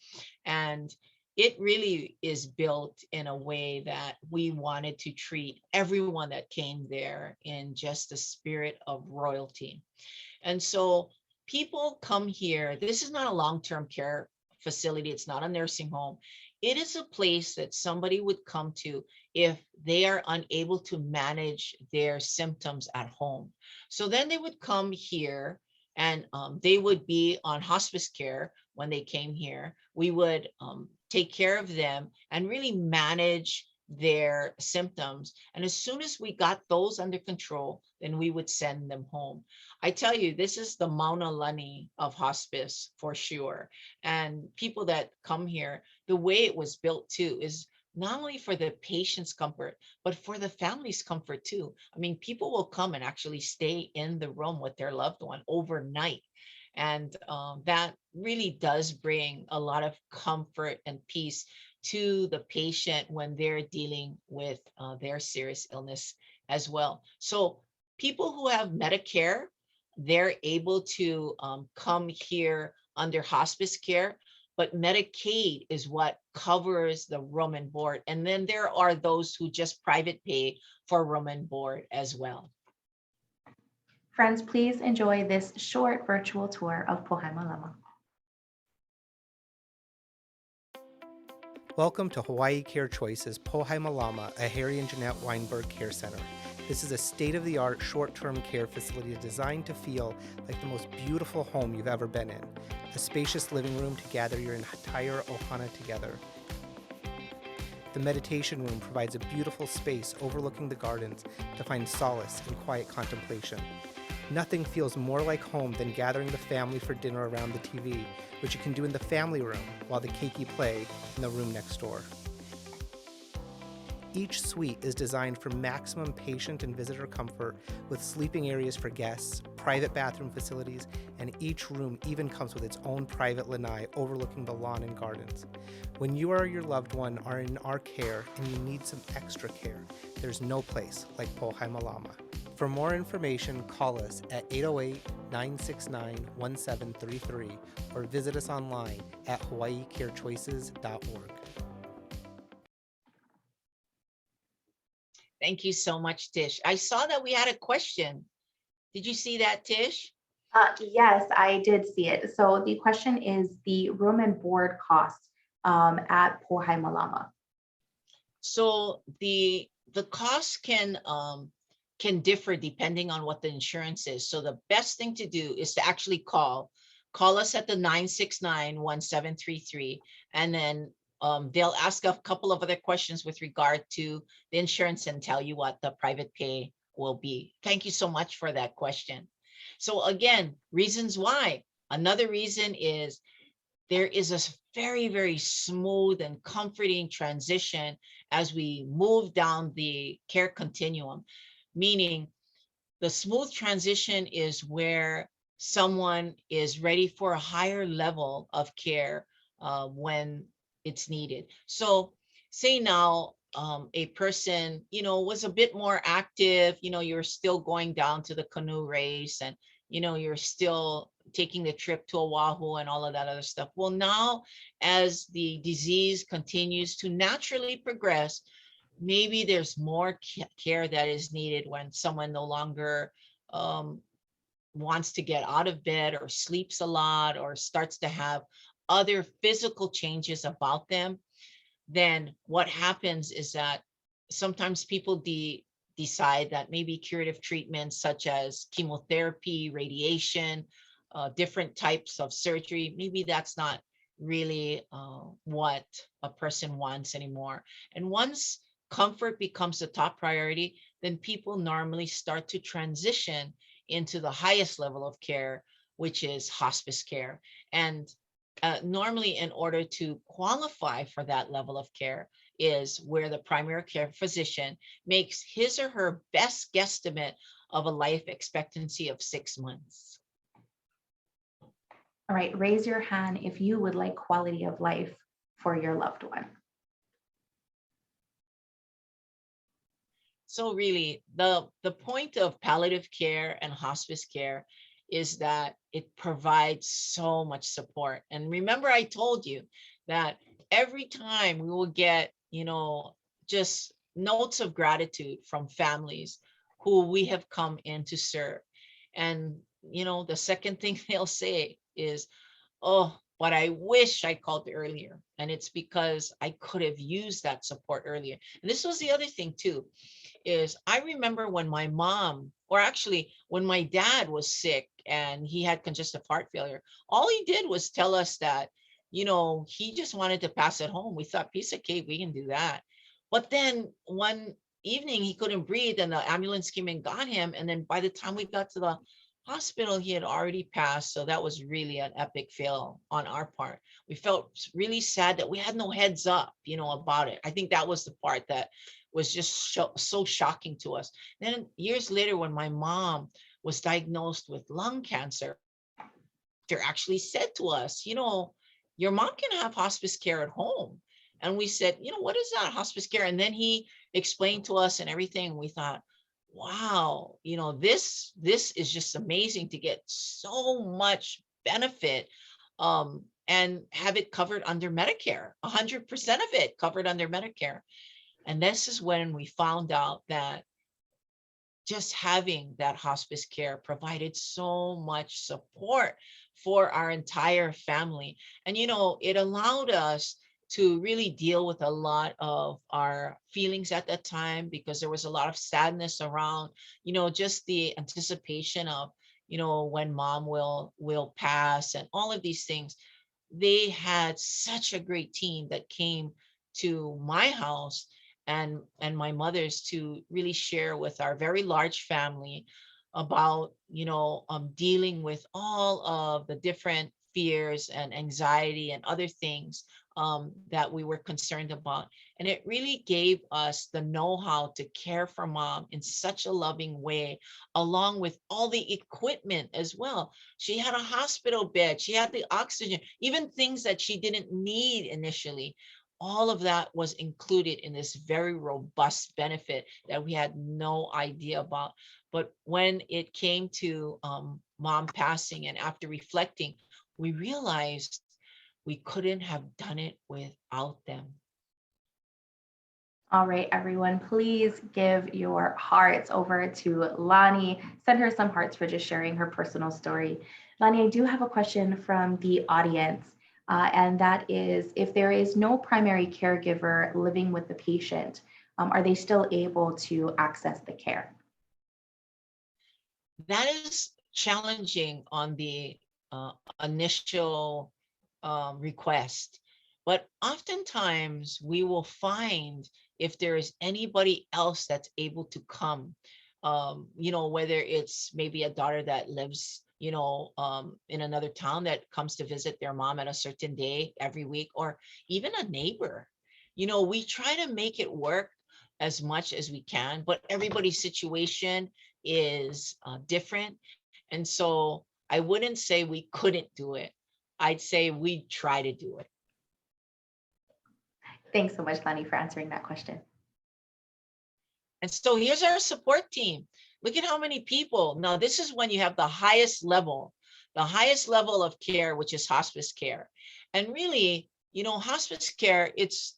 and it really is built in a way that we wanted to treat everyone that came there in just the spirit of royalty. And so people come here. This is not a long-term care facility. It's not a nursing home. It is a place that somebody would come to if they are unable to manage their symptoms at home. So then they would come here, and they would be on hospice care when they came here. We would take care of them and really manage their symptoms. And as soon as we got those under control, then we would send them home. I tell you, this is the Mauna Lani of hospice for sure. And people that come here, the way it was built too is not only for the patient's comfort, but for the family's comfort too. I mean, people will come and actually stay in the room with their loved one overnight. And that really does bring a lot of comfort and peace to the patient when they're dealing with their serious illness as well. So people who have Medicare, they're able to come here under hospice care, but Medicaid is what covers the room and board. And then there are those who just private pay for room and board as well.
Friends, please enjoy this short virtual tour of Pohai Malama.
Welcome to Hawaii Care Choices Pohai Malama, a Harry and Jeanette Weinberg Care Center. This is a state-of-the-art short-term care facility designed to feel like the most beautiful home you've ever been in. A spacious living room to gather your entire ohana together. The meditation room provides a beautiful space overlooking the gardens to find solace and quiet contemplation. Nothing feels more like home than gathering the family for dinner around the TV, which you can do in the family room while the keiki play in the room next door. Each suite is designed for maximum patient and visitor comfort with sleeping areas for guests, private bathroom facilities, and each room even comes with its own private lanai overlooking the lawn and gardens. When you or your loved one are in our care and you need some extra care, there's no place like Pohai Malama. For more information, call us at 808-969-1733 or visit us online at hawaiicarechoices.org.
Thank you so much, Tish. I saw that we had a question. Did you see that, Tish?
Yes, I did see it. So the question is the room and board cost at Pohai Malama.
So the cost can differ depending on what the insurance is. So the best thing to do is to actually call call us at the 969-1733, and then they'll ask a couple of other questions with regard to the insurance and tell you what the private pay will be. Thank you so much for that question. So again, reasons why. Another reason is there is a very, very smooth and comforting transition as we move down the care continuum, meaning the smooth transition is where someone is ready for a higher level of care when it's needed. So say now a person, was a bit more active, you're still going down to the canoe race, and, you're still taking the trip to Oahu and all of that other stuff. Well, now as the disease continues to naturally progress, maybe there's more care that is needed when someone no longer wants to get out of bed or sleeps a lot or starts to have other physical changes about them. Then what happens is that sometimes people decide that maybe curative treatments such as chemotherapy, radiation, different types of surgery, maybe that's not really what a person wants anymore. And once comfort becomes the top priority, then people normally start to transition into the highest level of care, which is hospice care. And normally, in order to qualify for that level of care, is where the primary care physician makes his or her best guesstimate of a life expectancy of 6 months.
All right, raise your hand if you would like quality of life for your loved one.
So really, the point of palliative care and hospice care is that it provides so much support. And remember, I told you that every time we will get, just notes of gratitude from families who we have come in to serve. And, the second thing they'll say is, oh, but I wish I called earlier. And it's because I could have used that support earlier. And this was the other thing too, is I remember when my mom, or actually when my dad was sick and he had congestive heart failure, all he did was tell us that, he just wanted to pass it home. We thought, piece of cake, we can do that. But then one evening he couldn't breathe and the ambulance came and got him. And then by the time we got to the hospital, he had already passed. So that was really an epic fail on our part. We felt really sad that we had no heads up, about it. I think that was the part that was just so shocking to us. Then years later, when my mom was diagnosed with lung cancer, they actually said to us, your mom can have hospice care at home. And we said, what is that, hospice care? And then he explained to us and everything. And we thought, wow, this is just amazing to get so much benefit and have it covered under Medicare, 100% of it covered under Medicare. And this is when we found out that just having that hospice care provided so much support for our entire family. And, it allowed us to really deal with a lot of our feelings at that time, because there was a lot of sadness around, just the anticipation of, when mom will pass and all of these things. They had such a great team that came to my house and my mother's to really share with our very large family about, dealing with all of the different fears and anxiety and other things that we were concerned about. And it really gave us the know-how to care for mom in such a loving way, along with all the equipment as well. She had a hospital bed, she had the oxygen, even things that she didn't need initially. All of that was included in this very robust benefit that we had no idea about. But when it came to mom passing, and after reflecting, we realized we couldn't have done it without them.
All right, everyone, please give your hearts over to Lonnie. Send her some hearts for just sharing her personal story. Lonnie, I do have a question from the audience, and that is, if there is no primary caregiver living with the patient, are they still able to access the care?
That is challenging on the initial request. But oftentimes we will find if there is anybody else that's able to come, whether it's maybe a daughter that lives, in another town that comes to visit their mom at a certain day every week, or even a neighbor. We try to make it work as much as we can, but everybody's situation is different. And so I wouldn't say we couldn't do it. I'd say we try to do it.
Thanks so much, Lenny, for answering that question.
And so here's our support team. Look at how many people. Now, this is when you have the highest level of care, which is hospice care. And really, hospice care, it's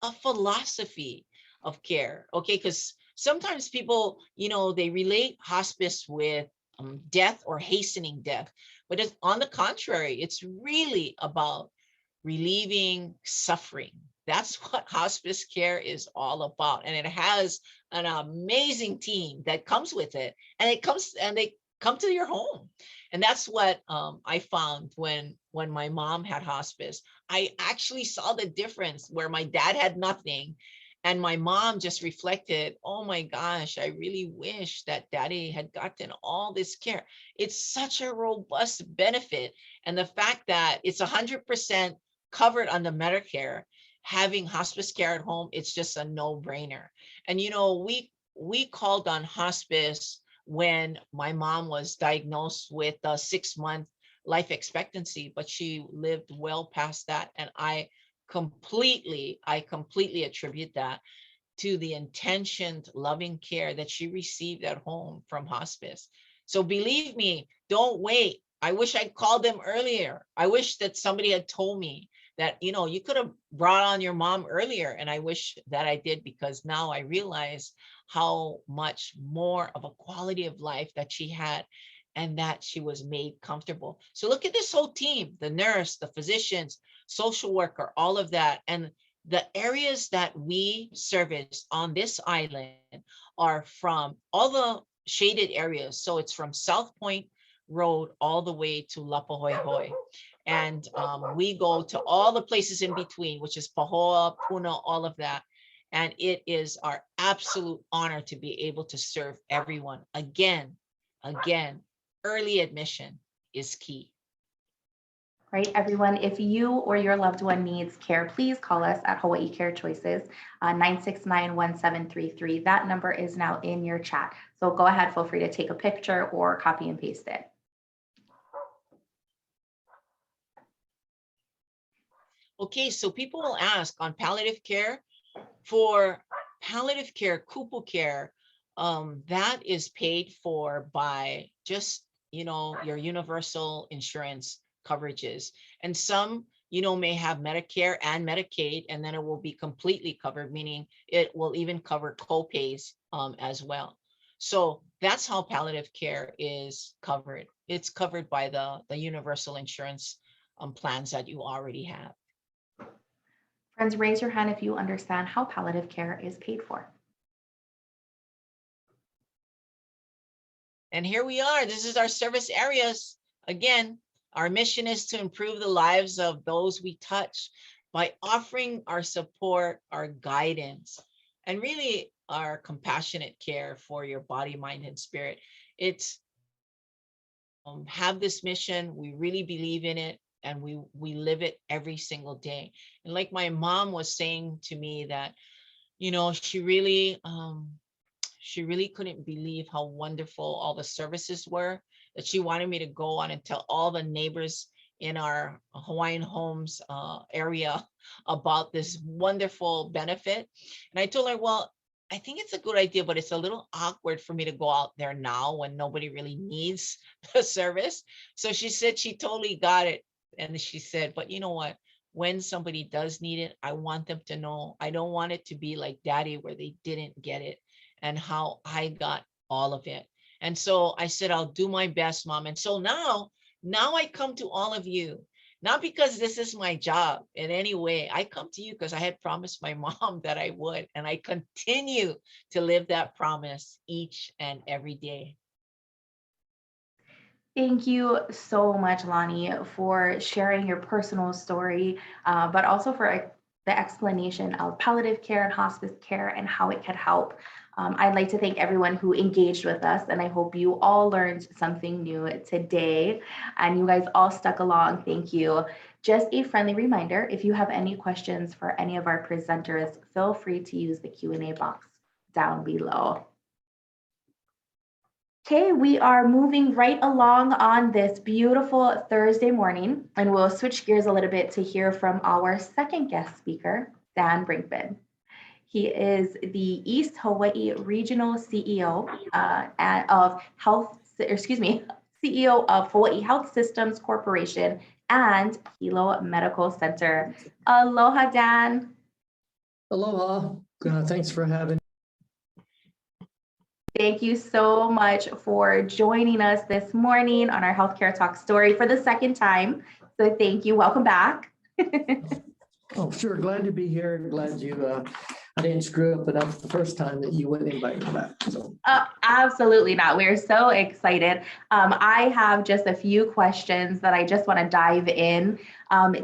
a philosophy of care, okay? Because sometimes people, they relate hospice with death or hastening death. But it's, on the contrary, it's really about relieving suffering. That's what hospice care is all about. And it has an amazing team that comes with it. And they come to your home. And that's what I found when my mom had hospice. I actually saw the difference where my dad had nothing. And my mom just reflected, oh my gosh, I really wish that daddy had gotten all this care. It's such a robust benefit. And the fact that it's 100% covered under Medicare, having hospice care at home, it's just a no-brainer. And we called on hospice when my mom was diagnosed with a 6-month life expectancy, but she lived well past that. And I completely attribute that to the intentioned loving care that she received at home from hospice. So believe me, don't wait. I wish I'd called them earlier. I wish that somebody had told me that, you could have brought on your mom earlier. And I wish that I did, because now I realize how much more of a quality of life that she had, and that she was made comfortable. So look at this whole team, the nurse, the physicians, social worker, all of that. And the areas that we service on this island are from all the shaded areas. So it's from South Point Road all the way to Lapahoehoe. And we go to all the places in between, which is Pahoa, Puna, all of that. And it is our absolute honor to be able to serve everyone. Again, early admission is key.
Right, everyone, if you or your loved one needs care, please call us at Hawaii Care Choices, 969-1733. That number is now in your chat. So go ahead, feel free to take a picture or copy and paste it.
Okay, so people will ask on palliative care. For palliative care, kupu care, that is paid for by just, your universal insurance coverages. And some, may have Medicare and Medicaid, and then it will be completely covered, meaning it will even cover co-pays as well. So that's how palliative care is covered. It's covered by the universal insurance plans that you already have.
Friends, raise your hand if you understand how palliative care is paid for.
And here we are. This is our service areas. Again, our mission is to improve the lives of those we touch by offering our support, our guidance, and really our compassionate care for your body, mind, and spirit. It's have this mission. We really believe in it. And we live it every single day. And like my mom was saying to me that, she really couldn't believe how wonderful all the services were, that she wanted me to go on and tell all the neighbors in our Hawaiian homes area about this wonderful benefit. And I told her, well, I think it's a good idea, but it's a little awkward for me to go out there now when nobody really needs the service. So she said she totally got it. And she said, but you know what, when somebody does need it, I want them to know. I don't want it to be like daddy where they didn't get it, and how I got all of it. And so I said, I'll do my best, Mom. And so now I come to all of you, not because this is my job in any way. I come to you because I had promised my mom that I would, and I continue to live that promise each and every day.
Thank you so much, Lonnie, for sharing your personal story, but also for the explanation of palliative care and hospice care and how it could help. I'd like to thank everyone who engaged with us, and I hope you all learned something new today, and you guys all stuck along. Thank you. Just a friendly reminder, if you have any questions for any of our presenters, feel free to use the Q&A box down below. Okay, we are moving right along on this beautiful Thursday morning, and we'll switch gears a little bit to hear from our second guest speaker, Dan Brinkman. He is the East Hawaii Regional CEO of CEO of Hawaii Health Systems Corporation and Hilo Medical Center. Aloha, Dan.
Aloha. Thanks for having.
Thank you so much for joining us this morning on our Healthcare Talk story for the second time. So thank you. Welcome back.
Oh, sure. Glad to be here. Glad I didn't screw up enough the first time that you wouldn't invite me back. So.
Absolutely not. We're so excited. I have just a few questions that I just want to dive in.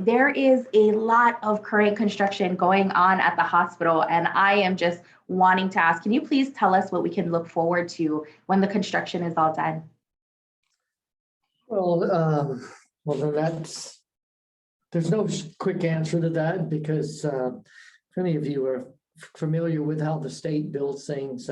There is a lot of current construction going on at the hospital, and I am just wanting to ask, can you please tell us what we can look forward to when the construction is all done?
Well, then there's no quick answer to that because many of you are familiar with how the state builds things.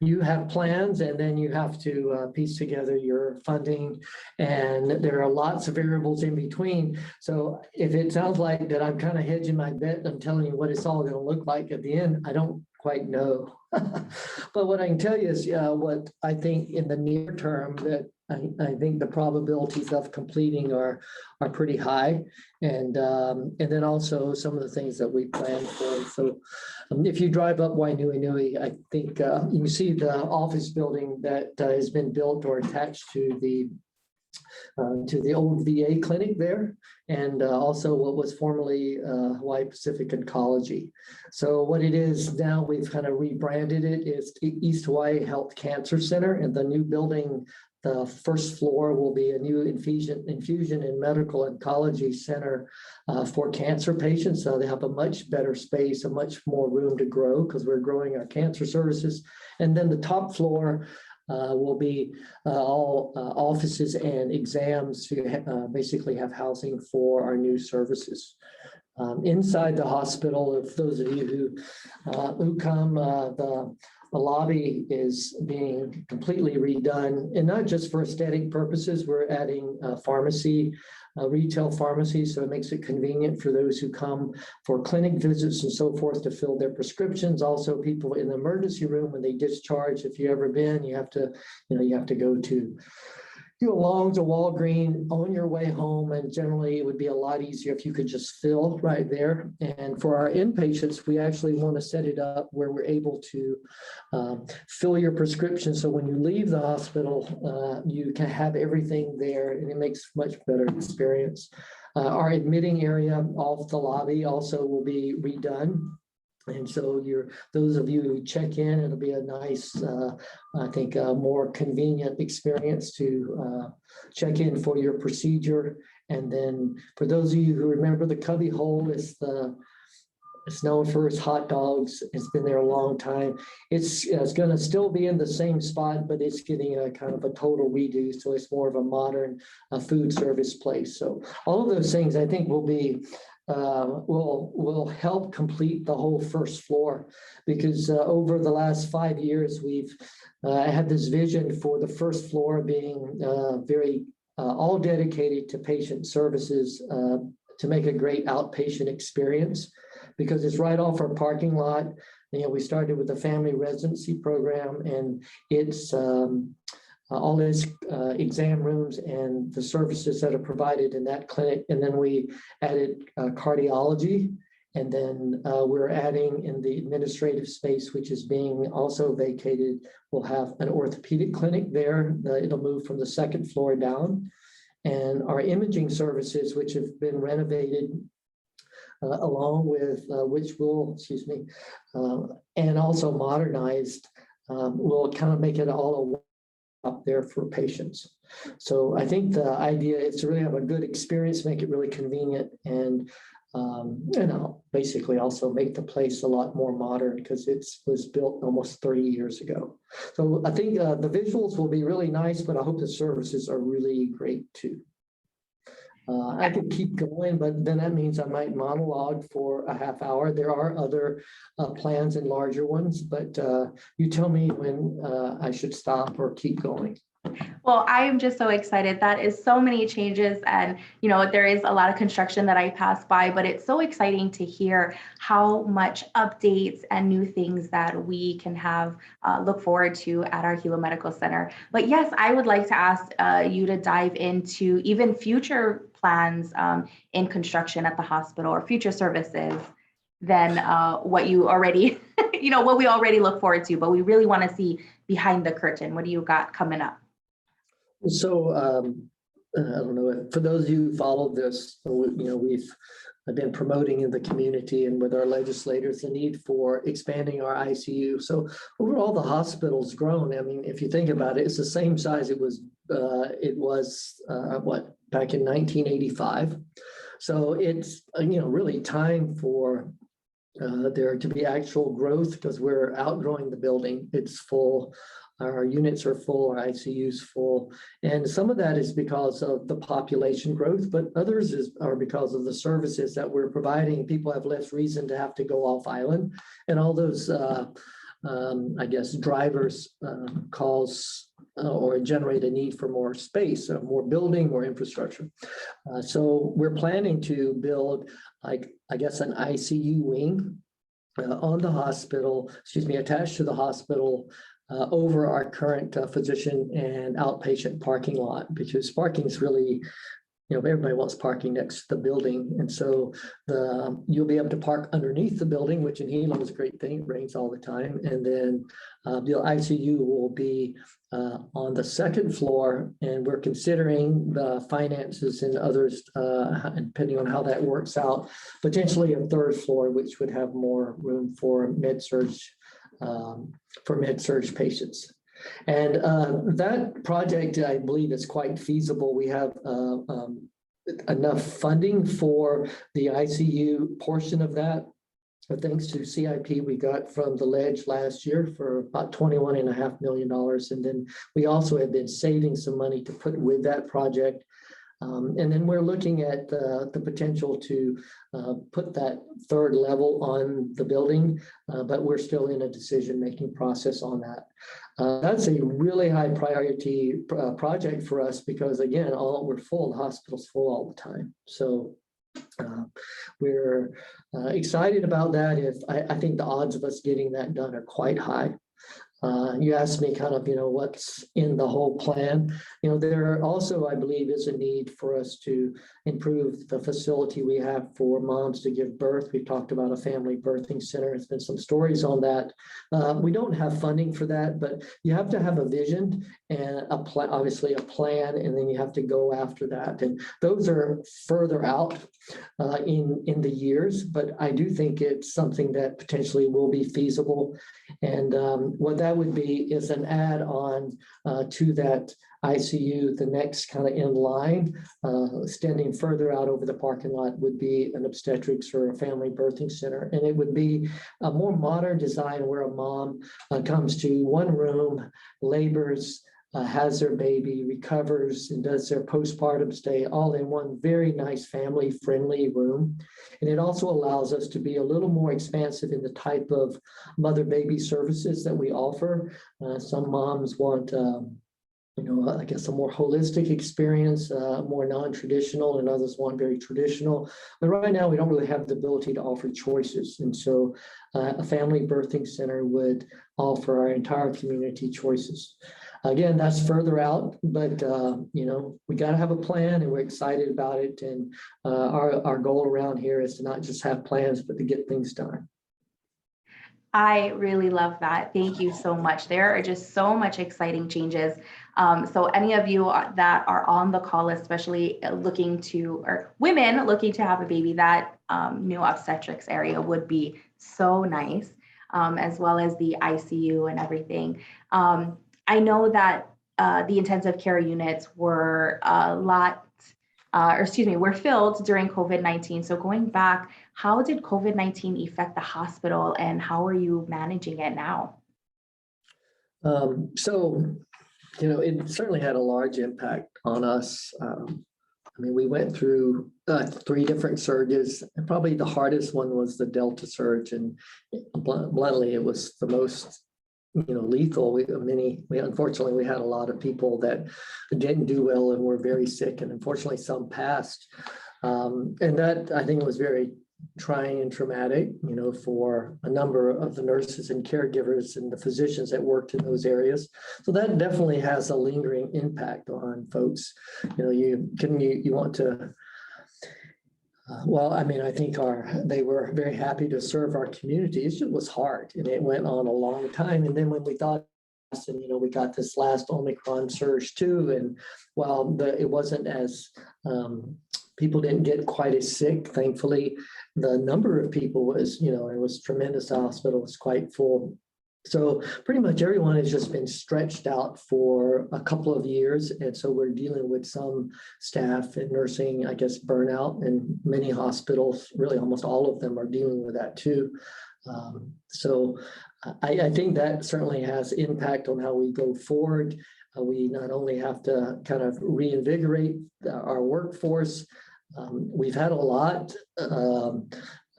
You have plans and then you have to piece together your funding, and there are lots of variables in between. So if it sounds like that I'm kind of hedging my bet, I'm telling you what it's all going to look like at the end, I don't quite know. But what I can tell you is what I think in the near term that I think the probabilities of completing are pretty high, and then also some of the things that we plan for. So if you drive up Wainui, I think you can see the office building that has been built or attached to the old VA clinic there, and also what was formerly Hawaii Pacific Oncology. So what it is now, we've kind of rebranded it. It's East Hawaii Health Cancer Center, and the new building, the first floor will be a new infusion and medical oncology center for cancer patients. So they have a much better space, a much more room to grow because we're growing our cancer services. And then the top floor will be all offices and exams to basically have housing for our new services. Inside the hospital, if those of you who come, the lobby is being completely redone, and not just for aesthetic purposes. We're adding pharmacy, retail pharmacy, so it makes it convenient for those who come for clinic visits and so forth to fill their prescriptions. Also, people in the emergency room when they discharge, if you've ever been, you have to go to along to Walgreens on your way home, and generally it would be a lot easier if you could just fill right there. And for our inpatients, we actually want to set it up where we're able to fill your prescription. So when you leave the hospital, you can have everything there, and it makes much better experience. Our admitting area off the lobby also will be redone. And so those of you who check in, it'll be a nice, I think, a more convenient experience to check in for your procedure. And then for those of you who remember the cubby hole, it's known for its hot dogs. It's been there a long time. It's going to still be in the same spot, but it's getting a kind of a total redo. So it's more of a modern food service place. So all of those things I think will be will help complete the whole first floor, because over the last 5 years, we've had this vision for the first floor being very all dedicated to patient services to make a great outpatient experience, because it's right off our parking lot. We started with the family residency program, and it's all these exam rooms and the services that are provided in that clinic. And then we added cardiology, and then we're adding in the administrative space, which is being also vacated. We'll have an orthopedic clinic there. It'll move from the second floor down. And our imaging services, which have been renovated along with and also modernized, will kind of make it all a up there for patients. So I think the idea is to really have a good experience, make it really convenient, and basically also make the place a lot more modern because it was built almost 30 years ago. So I think the visuals will be really nice, but I hope the services are really great too. I could keep going, but then that means I might monologue for a half hour. There are other plans and larger ones, but you tell me when I should stop or keep going.
Well, I am just so excited. That is so many changes, and there is a lot of construction that I pass by, but it's so exciting to hear how much updates and new things that we can have look forward to at our Hilo Medical Center. But yes, I would like to ask you to dive into even future plans in construction at the hospital or future services than what you already, what we already look forward to, but we really want to see behind the curtain. What do you got coming up?
So I don't know, for those of you who followed this, we've been promoting in the community and with our legislators the need for expanding our ICU. So overall, the hospital's grown. I mean, if you think about it, it's the same size it was back in 1985. So it's really time for there to be actual growth because we're outgrowing the building. It's full. Our units are full, our ICU's full. And some of that is because of the population growth, but others are because of the services that we're providing. People have less reason to have to go off island. And all those, drivers cause or generate a need for more space, more building, more infrastructure. So we're planning to build, an ICU wing on the hospital, attached to the hospital, over our current physician and outpatient parking lot, because parking is really, everybody wants parking next to the building. And so you'll be able to park underneath the building, which in Hilo is a great thing. It rains all the time. And then the ICU will be on the second floor, and we're considering the finances and others, depending on how that works out, potentially a third floor, which would have more room for med-surg patients. And that project, I believe, is quite feasible. We have enough funding for the ICU portion of that. Thanks to CIP we got from the ledge last year for about $21.5 million. And then we also have been saving some money to put with that project. And then we're looking at the potential to put that third level on the building, but we're still in a decision-making process on that. That's a really high priority project for us because, again, we're full, the hospital's full all the time. So we're excited about that. I think the odds of us getting that done are quite high. You asked me kind of, what's in the whole plan. There also, I believe, is a need for us to improve the facility we have for moms to give birth. We talked about a family birthing center. There's been some stories on that. We don't have funding for that, but you have to have a vision and obviously a plan, and then you have to go after that. And those are further out in the years, but I do think it's something that potentially will be feasible. And what that would be is an add-on to that ICU. The next kind of in line, extending further out over the parking lot, would be an obstetrics or a family birthing center. And it would be a more modern design where a mom comes to one room, labors, has their baby, recovers, and does their postpartum stay all in one very nice family-friendly room. And it also allows us to be a little more expansive in the type of mother-baby services that we offer. Some moms want, a more holistic experience, more non-traditional, and others want very traditional. But right now, we don't really have the ability to offer choices. And so a family birthing center would offer our entire community choices. Again, that's further out, but we got to have a plan, and we're excited about it. And our goal around here is to not just have plans, but to get things done.
I really love that. Thank you so much. There are just so much exciting changes. So any of you that are on the call, especially women looking to have a baby, that new obstetrics area would be so nice, as well as the ICU and everything. I know that the intensive care units were were filled during COVID-19. So going back, how did COVID-19 affect the hospital and how are you managing it now?
It certainly had a large impact on us. We went through 3 different surges, and probably the hardest one was the Delta surge. And bluntly, it was the most, lethal. Unfortunately, we had a lot of people that didn't do well and were very sick, and unfortunately, some passed. And that, I think, was very trying and traumatic, for a number of the nurses and caregivers and the physicians that worked in those areas. So that definitely has a lingering impact on folks. You want to, I think they were very happy to serve our community. It just was hard, and it went on a long time. And then when we thought, and we got this last Omicron surge too, and while it wasn't as people didn't get quite as sick, thankfully, the number of people was, it was tremendous. The hospital was quite full. So pretty much everyone has just been stretched out for a couple of years. And so we're dealing with some staff and nursing, I guess, burnout, and many hospitals, really almost all of them, are dealing with that too. I think that certainly has impact on how we go forward. We not only have to kind of reinvigorate our workforce. We've had a lot of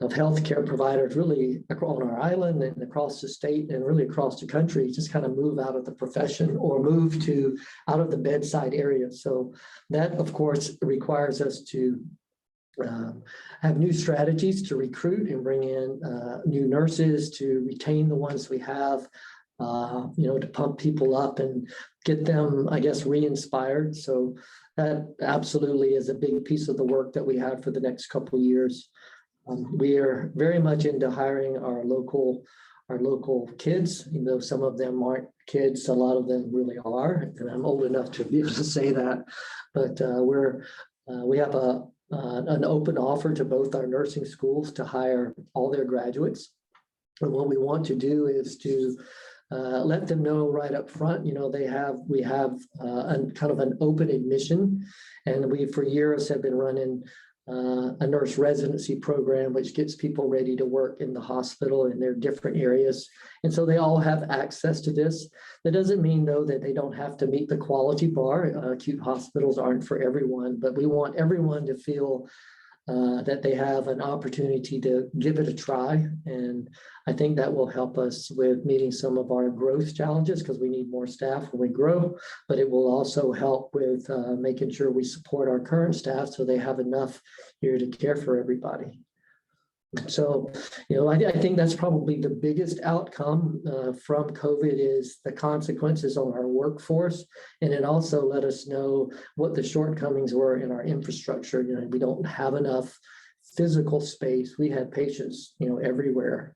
healthcare providers really on our island and across the state and really across the country just kind of move out of the profession or move to out of the bedside area. So that, of course, requires us to have new strategies to recruit and bring in new nurses, to retain the ones we have, to pump people up and get them, I guess, re-inspired. So that absolutely is a big piece of the work that we have for the next couple of years. We are very much into hiring our local kids, some of them aren't kids, a lot of them really are, and I'm old enough to be able to say that. But we have an open offer to both our nursing schools to hire all their graduates. And what we want to do is to let them know right up front, we have kind of an open admission, and we for years have been running a nurse residency program, which gets people ready to work in the hospital in their different areas. And so they all have access to this. That doesn't mean, though, that they don't have to meet the quality bar. Acute hospitals aren't for everyone, but we want everyone to feel that they have an opportunity to give it a try. And I think that will help us with meeting some of our growth challenges, because we need more staff when we grow, but it will also help with making sure we support our current staff so they have enough here to care for everybody. So, I think that's probably the biggest outcome from COVID is the consequences on our workforce. And it also let us know what the shortcomings were in our infrastructure. We don't have enough physical space. We have patients, everywhere.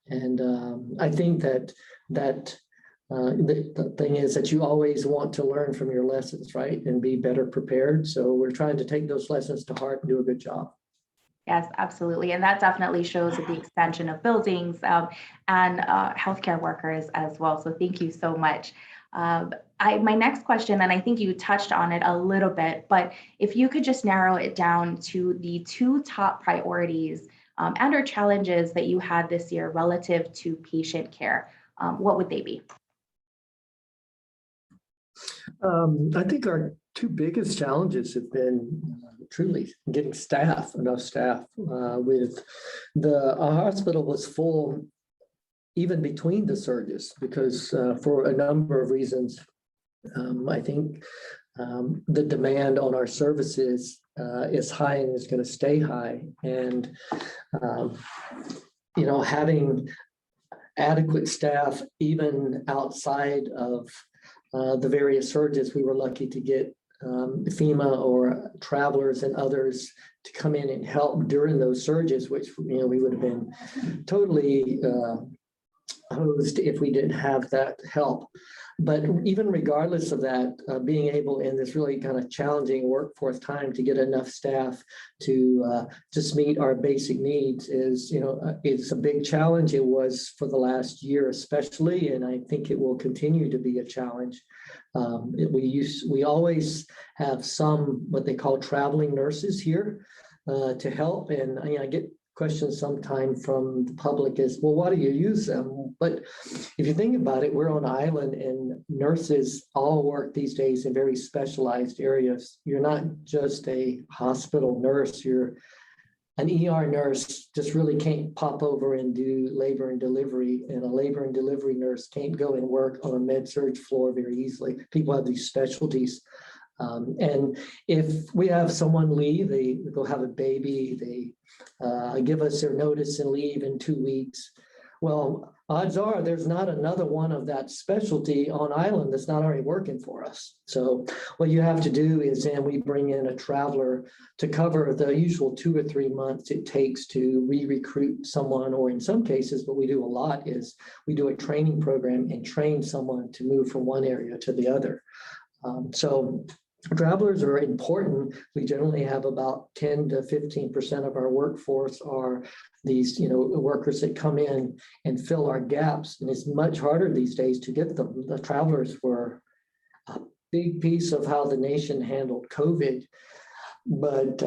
And I think that the thing is that you always want to learn from your lessons, right? And be better prepared. So we're trying to take those lessons to heart and do a good job.
Yes, absolutely. And that definitely shows the expansion of buildings and healthcare workers as well. So thank you so much. My next question, and I think you touched on it a little bit, but if you could just narrow it down to the 2 top priorities and or challenges that you had this year relative to patient care, what would they be?
I think our 2 biggest challenges have been truly getting enough staff. Our hospital was full even between the surges because for a number of reasons. I think the demand on our services is high and is going to stay high. And, having adequate staff even outside of the various surges, we were lucky to get FEMA or travelers and others to come in and help during those surges, which we would have been totally hosed if we didn't have that help. But even regardless of that, being able in this really kind of challenging workforce time to get enough staff to just meet our basic needs is, it's a big challenge. It was for the last year especially, and I think it will continue to be a challenge. We always have some, what they call traveling nurses here to help. And I get questions sometime from the public is, well, why do you use them? But if you think about it, we're on an island and nurses all work these days in very specialized areas. You're not just a hospital nurse, you're an ER nurse just really can't pop over and do labor and delivery, and a labor and delivery nurse can't go and work on a med surg floor very easily. People have these specialties. And if we have someone leave, they go have a baby, they give us their notice and leave in 2 weeks. Well, odds are there's not another one of that specialty on island that's not already working for us. So what you have to do is then we bring in a traveler to cover the usual 2 or 3 months it takes to re-recruit someone, or in some cases, what we do a lot is we do a training program and train someone to move from one area to the other. So travelers are important. We generally have about 10 to 15% of our workforce are these, workers that come in and fill our gaps. And it's much harder these days to get them. The travelers were a big piece of how the nation handled COVID, but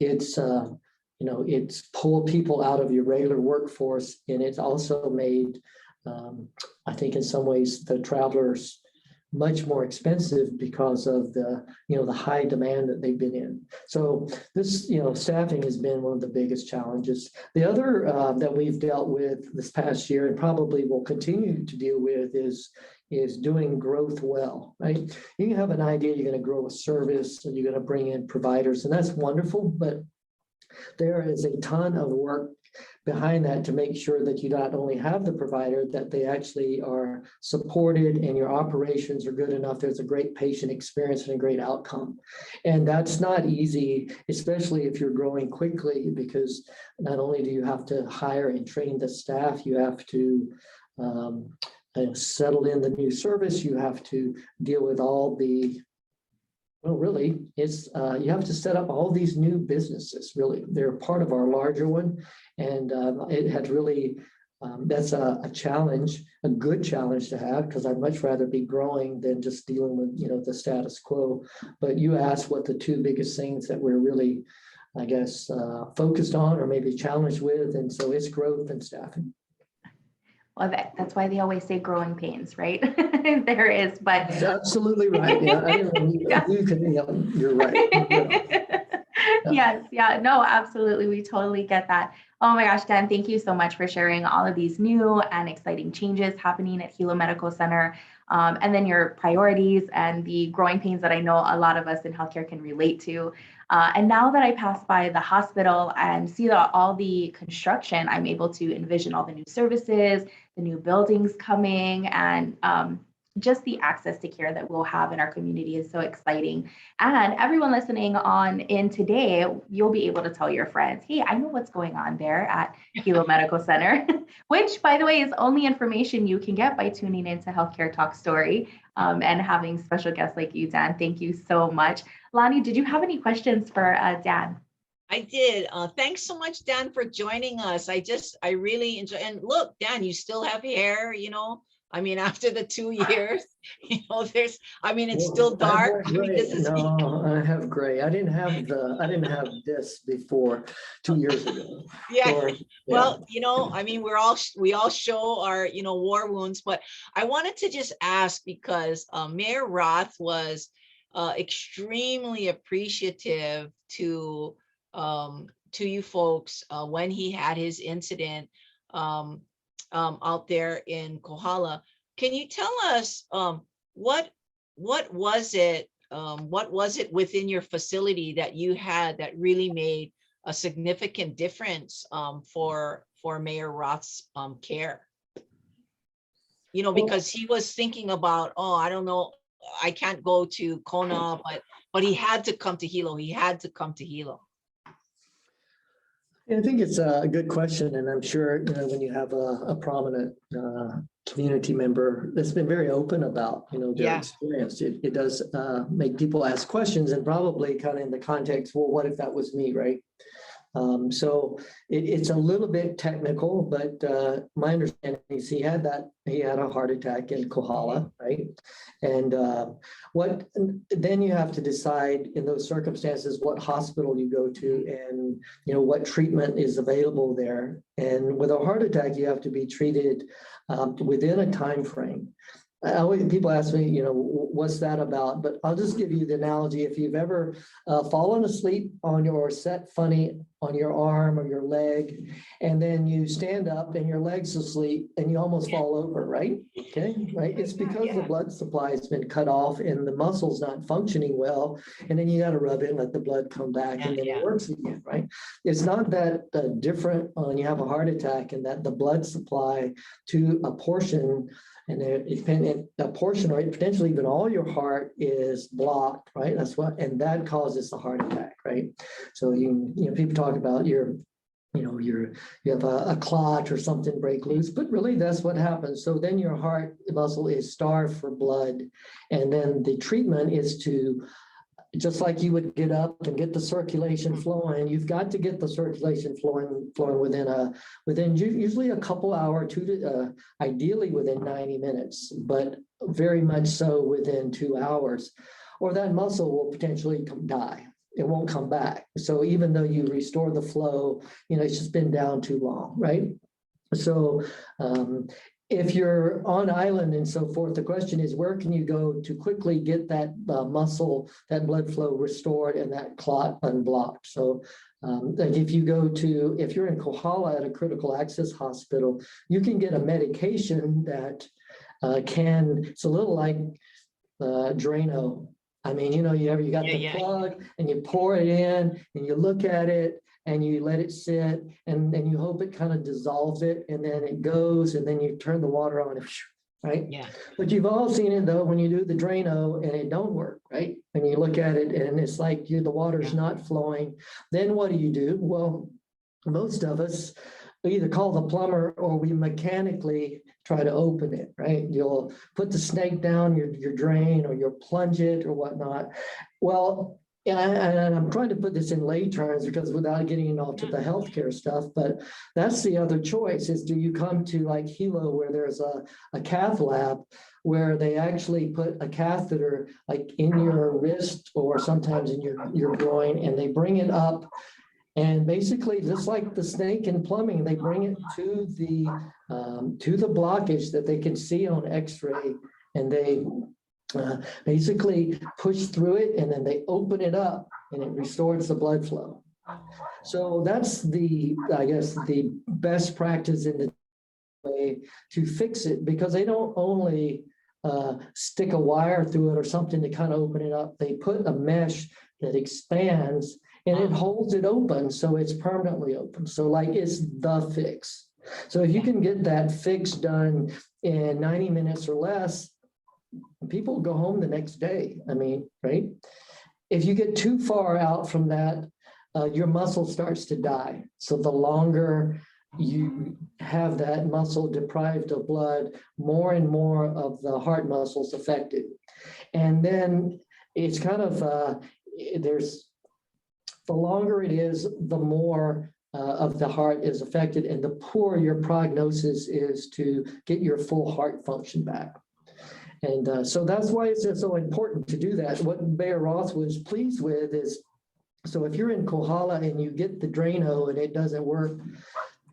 it's pulled people out of your regular workforce, and it's also made, I think, in some ways, the travelers much more expensive because of the high demand that they've been in. So this, staffing has been one of the biggest challenges. The other that we've dealt with this past year and probably will continue to deal with is doing growth well, right? You can have an idea you're going to grow a service and you're going to bring in providers, and that's wonderful, but there is a ton of work behind that to make sure that you not only have the provider, that they actually are supported and your operations are good enough. There's a great patient experience and a great outcome. And that's not easy, especially if you're growing quickly, because not only do you have to hire and train the staff, you have to settle in the new service, you have to deal with all the it's you have to set up all these new businesses. Really, they're part of our larger one, and it had really that's a challenge, a good challenge to have, because I'd much rather be growing than just dealing with the status quo. But you asked what the two biggest things that we're really, I guess, focused on or maybe challenged with, and so it's growth and staffing.
Well, that's why they always say growing pains, right? There is, but
That's absolutely right. Yeah, you're right.
Yes, yeah, no, absolutely. We totally get that. Oh my gosh, Dan, thank you so much for sharing all of these new and exciting changes happening at Hilo Medical Center, and then your priorities and the growing pains that I know a lot of us in healthcare can relate to. And now that I pass by the hospital and see all the construction, I'm able to envision all the new services, the new buildings coming, and just the access to care that we'll have in our community is so exciting. And everyone listening on in today, you'll be able to tell your friends, hey, I know what's going on there at Hilo Medical Center, which, by the way, is only information you can get by tuning into Healthcare Talk Story and having special guests like you, Dan. Thank you so much. Lonnie, did you have any questions for Dan?
I did. Thanks so much, Dan, for joining us. I really enjoy. And look, Dan, you still have hair, after the 2 years, it's still dark.
I have gray. I didn't have this before 2 years ago.
Yeah. Well, we all show our, war wounds, but I wanted to just ask, because Mayor Roth was extremely appreciative to you folks when he had his incident out there in Kohala. Can you tell us what was it within your facility that you had that really made a significant difference for Mayor Roth's care? Because he was thinking about, I don't know, I can't go to Kona, but he had to come to Hilo.
I think it's a good question, and I'm sure when you have a prominent community member that's been very open about their experience, it does make people ask questions, and probably kind of in the context, well, what if that was me, right? So it's a little bit technical, but my understanding is he had a heart attack in Kohala, right? And then you have to decide in those circumstances what hospital you go to and what treatment is available there. And with a heart attack, you have to be treated within a time frame. People ask me, what's that about? But I'll just give you the analogy. If you've ever fallen asleep or sat funny on your arm or your leg, and then you stand up and your leg's asleep and you almost fall over, right? Okay, right? It's because the blood supply has been cut off and the muscle's not functioning well. And then you got to rub it and let the blood come back and then it works again, right? It's not that different when you have a heart attack and that the blood supply to a portion and a portion or potentially even all your heart is blocked, right? And that causes the heart attack, right? So people talk about you have a clot or something break loose, but really that's what happens. So then your heart muscle is starved for blood, and then the treatment is to, just like you would get up and get the circulation flowing, you've got to get the circulation flowing within usually a couple hours, ideally within 90 minutes, but very much so within 2 hours, or that muscle will potentially die. It won't come back. So even though you restore the flow, it's just been down too long, right? So if you're on island and so forth, the question is, where can you go to quickly get that muscle, that blood flow restored and that clot unblocked? So like if you're in Kohala at a critical access hospital, you can get a medication that it's a little like Drano. I mean, you got the plug and you pour it in and you look at it and you let it sit and you hope it kind of dissolves it and then it goes and then you turn the water on, right? Yeah. But you've all seen it though when you do the Drano and it don't work, right? And you look at it and it's like the water's not flowing. Then what do? Well, most of us either call the plumber or we mechanically try to open it, right? You'll put the snake down your drain or you'll plunge it or whatnot. Well, and I'm trying to put this in lay terms because without getting off to the healthcare stuff, but that's the other choice is, do you come to like Hilo where there's a cath lab where they actually put a catheter like in your wrist or sometimes in your groin and they bring it up. And basically, just like the snake in plumbing, they bring it to the blockage that they can see on X-ray, and they basically push through it, and then they open it up, and it restores the blood flow. So that's I guess, the best practice in the way to fix it, because they don't only stick a wire through it or something to kind of open it up. They put a mesh that expands and it holds it open, so it's permanently open. So like it's the fix. So if you can get that fix done in 90 minutes or less, people go home the next day. I mean, right? If you get too far out from that, your muscle starts to die. So the longer you have that muscle deprived of blood, more and more of the heart muscles affected. And then it's kind of, the longer it is, the more of the heart is affected and the poorer your prognosis is to get your full heart function back. And so that's why it's so important to do that. What Mayor Roth was pleased with is, so if you're in Kohala and you get the Drano and it doesn't work,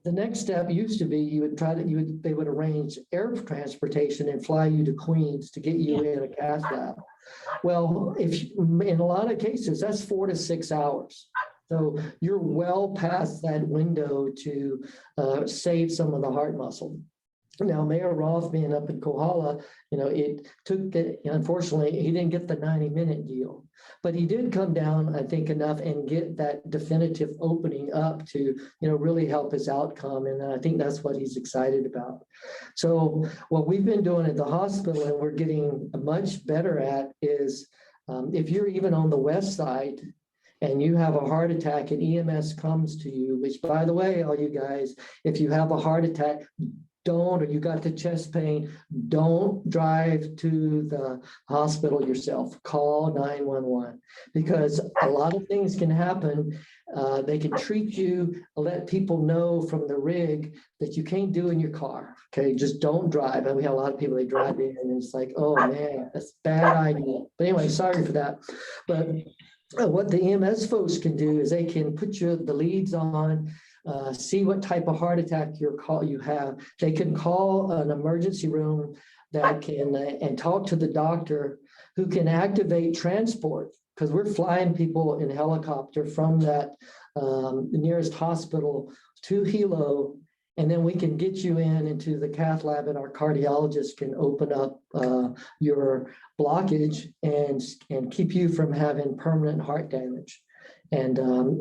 the next step used to be they would arrange air transportation and fly you to Queens to get you in a cath lab. Well, in a lot of cases, that's 4 to 6 hours. So you're well past that window to save some of the heart muscle. Now, Mayor Roth being up in Kohala, unfortunately, he didn't get the 90-minute deal, but he did come down, I think, enough and get that definitive opening up to, really help his outcome. And I think that's what he's excited about. So what we've been doing at the hospital and we're getting much better at is if you're even on the west side and you have a heart attack and EMS comes to you, which by the way, all you guys, if you have a heart attack, don't, or you got the chest pain, don't drive to the hospital yourself. Call 911 because a lot of things can happen. They can treat you, let people know from the rig that you can't do in your car. Okay, just don't drive. And we have a lot of people, they drive in and it's like, oh man, that's a bad idea. But anyway, sorry for that. But what the EMS folks can do is they can put the leads on, see what type of heart attack you have. They can call an emergency room that can and talk to the doctor who can activate transport, because we're flying people in helicopter from that nearest hospital to Hilo, and then we can get you into the cath lab, and our cardiologist can open up your blockage and keep you from having permanent heart damage. And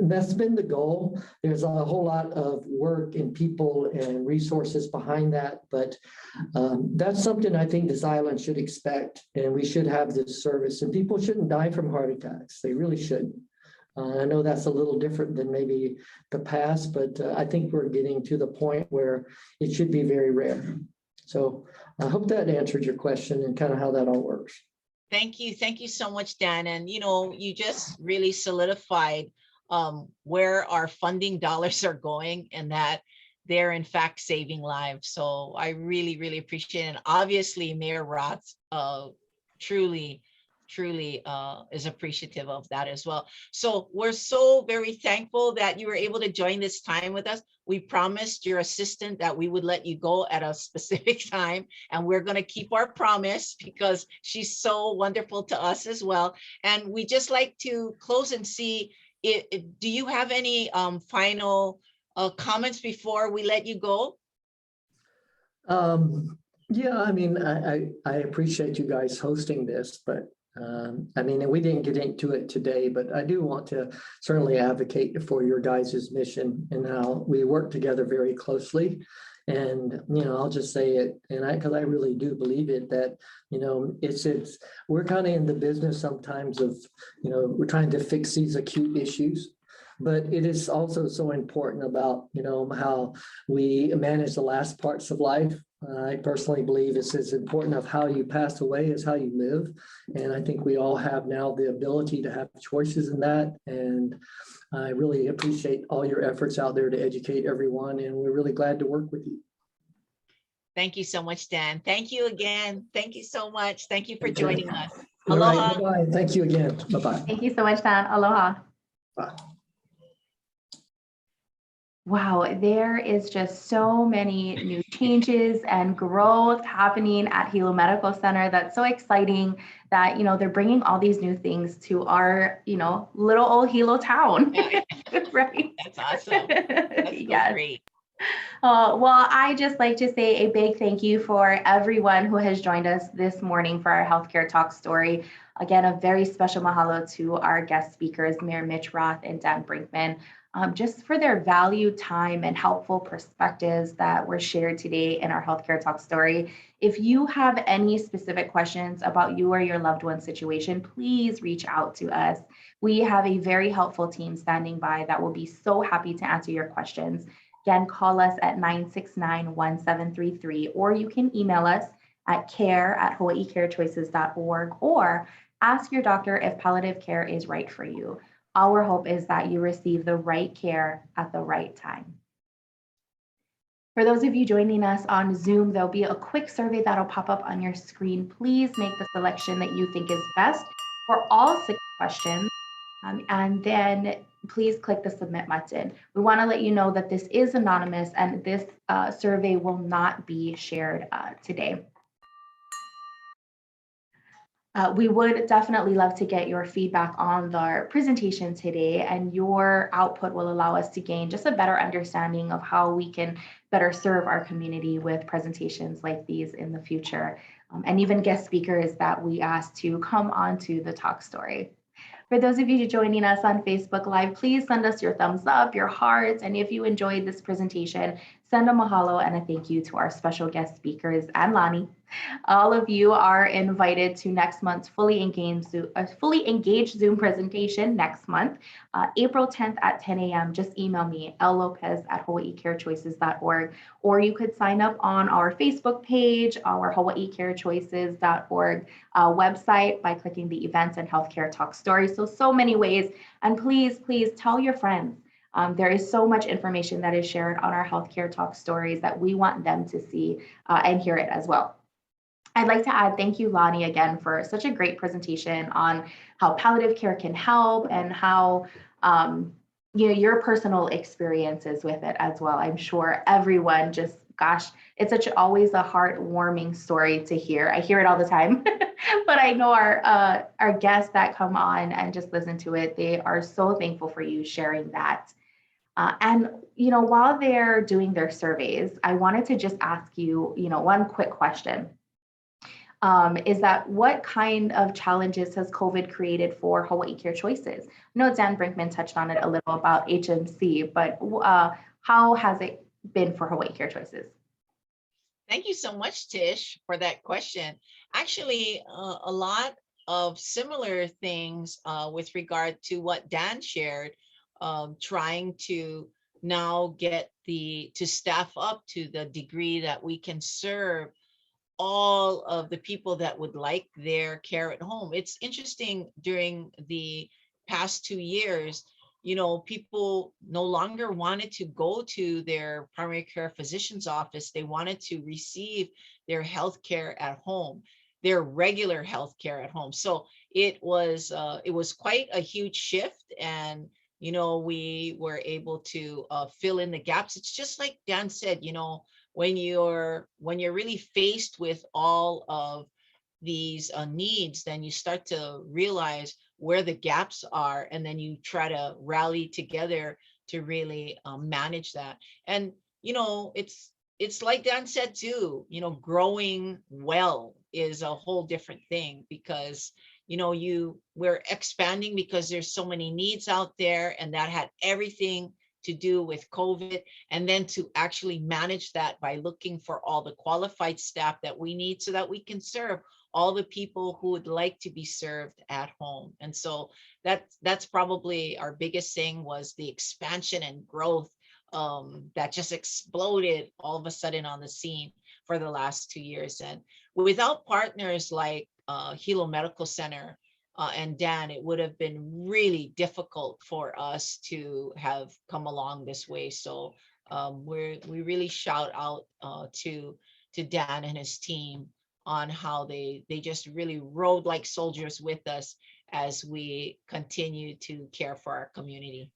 that's been the goal. There's a whole lot of work and people and resources behind that, but that's something I think this island should expect, and we should have this service, and people shouldn't die from heart attacks. They really shouldn't. I know that's a little different than maybe the past, but I think we're getting to the point where it should be very rare. So I hope that answered your question and kind of how that all works.
Thank you. Thank you so much, Dan. And, you just really solidified where our funding dollars are going and that they're in fact saving lives. So I really, really appreciate it. And obviously Mayor Roth truly is appreciative of that as well. So we're so very thankful that you were able to join this time with us. We promised your assistant that we would let you go at a specific time, and we're going to keep our promise because she's so wonderful to us as well. And we just like to close and see, do you have any final comments before we let you go?
Yeah, I mean, I appreciate you guys hosting this, but I mean, and we didn't get into it today, but I do want to certainly advocate for your guys' mission and how we work together very closely. And, I'll just say it, and because I really do believe it, that, it's we're kind of in the business sometimes of, we're trying to fix these acute issues. But it is also so important about, how we manage the last parts of life. I personally believe it's as important of how you pass away as how you live. And I think we all have now the ability to have choices in that. And I really appreciate all your efforts out there to educate everyone. And we're really glad to work with you.
Thank you so much, Dan. Thank you again. Thank you so much. Thank you for
Okay.
joining us.
All
Aloha.
right, bye-bye. Thank you again. Bye-bye.
Thank you so much, Dan. Aloha.
Bye.
Wow, there is just so many new changes and growth happening at Hilo Medical Center. That's so exciting that, they're bringing all these new things to our, little old Hilo town, right?
That's awesome. That's so
Yes.
great.
Well, I just like to say a big thank you for everyone who has joined us this morning for our healthcare talk story. Again, a very special mahalo to our guest speakers, Mayor Mitch Roth and Dan Brinkman, just for their valued time and helpful perspectives that were shared today in our healthcare talk story. If you have any specific questions about you or your loved one's situation, please reach out to us. We have a very helpful team standing by that will be so happy to answer your questions. Again, call us at 969-1733, or you can email us at care@hawaiicarechoices.org, or ask your doctor if palliative care is right for you. Our hope is that you receive the right care at the right time. For those of you joining us on Zoom, there'll be a quick survey that'll pop up on your screen. Please make the selection that you think is best for all 6 questions. And then please click the submit button. We want to let you know that this is anonymous and this survey will not be shared today. We would definitely love to get your feedback on the presentation today, and your output will allow us to gain just a better understanding of how we can better serve our community with presentations like these in the future, and even guest speakers that we ask to come onto the talk story. For those of you joining us on Facebook Live, please send us your thumbs up, your hearts, and if you enjoyed this presentation, send a mahalo and a thank you to our special guest speakers and Lani. All of you are invited to next month's fully engaged Zoom presentation next month, April 10th at 10 a.m. Just email me, lopez@hawaiicarechoices.org, or you could sign up on our Facebook page, our hawaiicarechoices.org website by clicking the events and healthcare talk stories. So many ways. And please, please tell your friends. There is so much information that is shared on our healthcare talk stories that we want them to see and hear it as well. I'd like to add thank you, Lonnie, again, for such a great presentation on how palliative care can help and how your personal experiences with it as well. I'm sure everyone just, gosh, it's always a heartwarming story to hear. I hear it all the time, but I know our guests that come on and just listen to it, they are so thankful for you sharing that. And while they're doing their surveys, I wanted to just ask you, one quick question. Is that what kind of challenges has COVID created for Hawaii Care Choices? I know Dan Brinkman touched on it a little about HMC, but how has it been for Hawaii Care Choices?
Thank you so much, Tish, for that question. Actually, a lot of similar things with regard to what Dan shared, trying to now get to staff up to the degree that we can serve all of the people that would like their care at home. It's interesting, during the past 2 years, people no longer wanted to go to their primary care physician's office. They wanted to receive their health care at home, their regular health care at home. So it was quite a huge shift, and we were able to fill in the gaps. It's just like Dan said, when you're really faced with all of these needs, then you start to realize where the gaps are, and then you try to rally together to really manage that. And it's like Dan said too, growing well is a whole different thing, because we're expanding because there's so many needs out there, and that had everything to do with COVID, and then to actually manage that by looking for all the qualified staff that we need so that we can serve all the people who would like to be served at home. And so that's probably our biggest thing, was the expansion and growth that just exploded all of a sudden on the scene for the last 2 years. And without partners like Hilo Medical Center and Dan, it would have been really difficult for us to have come along this way. So we really shout out to Dan and his team on how they just really rode like soldiers with us as we continue to care for our community.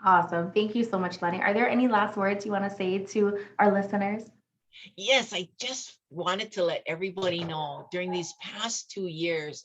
Awesome. Thank you so much, Lenny. Are there any last words you want to say to our listeners?
Yes, I just wanted to let everybody know, during these past 2 years,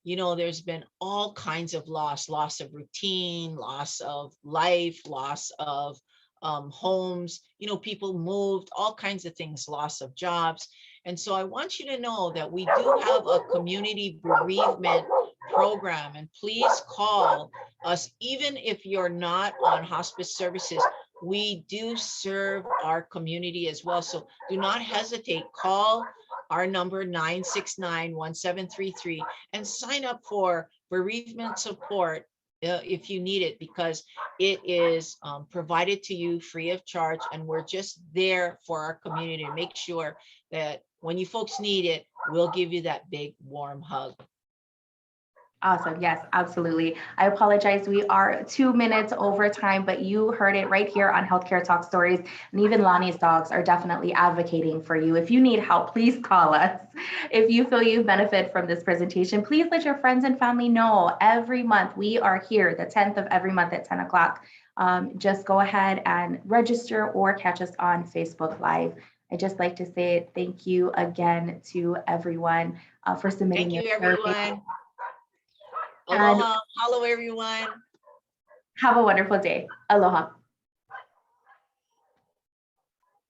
there's been all kinds of loss of routine, loss of life, loss of homes, people moved, all kinds of things, loss of jobs. And so I want you to know that we do have a community bereavement program, and please call us, even if you're not on hospice services. We do serve our community as well. So do not hesitate. Call our number 969-1733 and sign up for bereavement support if you need it, because it is provided to you free of charge. And we're just there for our community to make sure that when you folks need it, we'll give you that big warm hug.
Awesome. Yes, absolutely. I apologize. We are 2 minutes over time, but you heard it right here on Healthcare Talk Stories. And even Lonnie's dogs are definitely advocating for you. If you need help, please call us. If you feel you benefit from this presentation, please let your friends and family know. Every month we are here, the 10th of every month at 10 o'clock. Just go ahead and register or catch us on Facebook Live. I'd just like to say thank you again to everyone for submitting.
Thank you, everyone. Aloha. Hello, everyone.
Have a wonderful day. Aloha.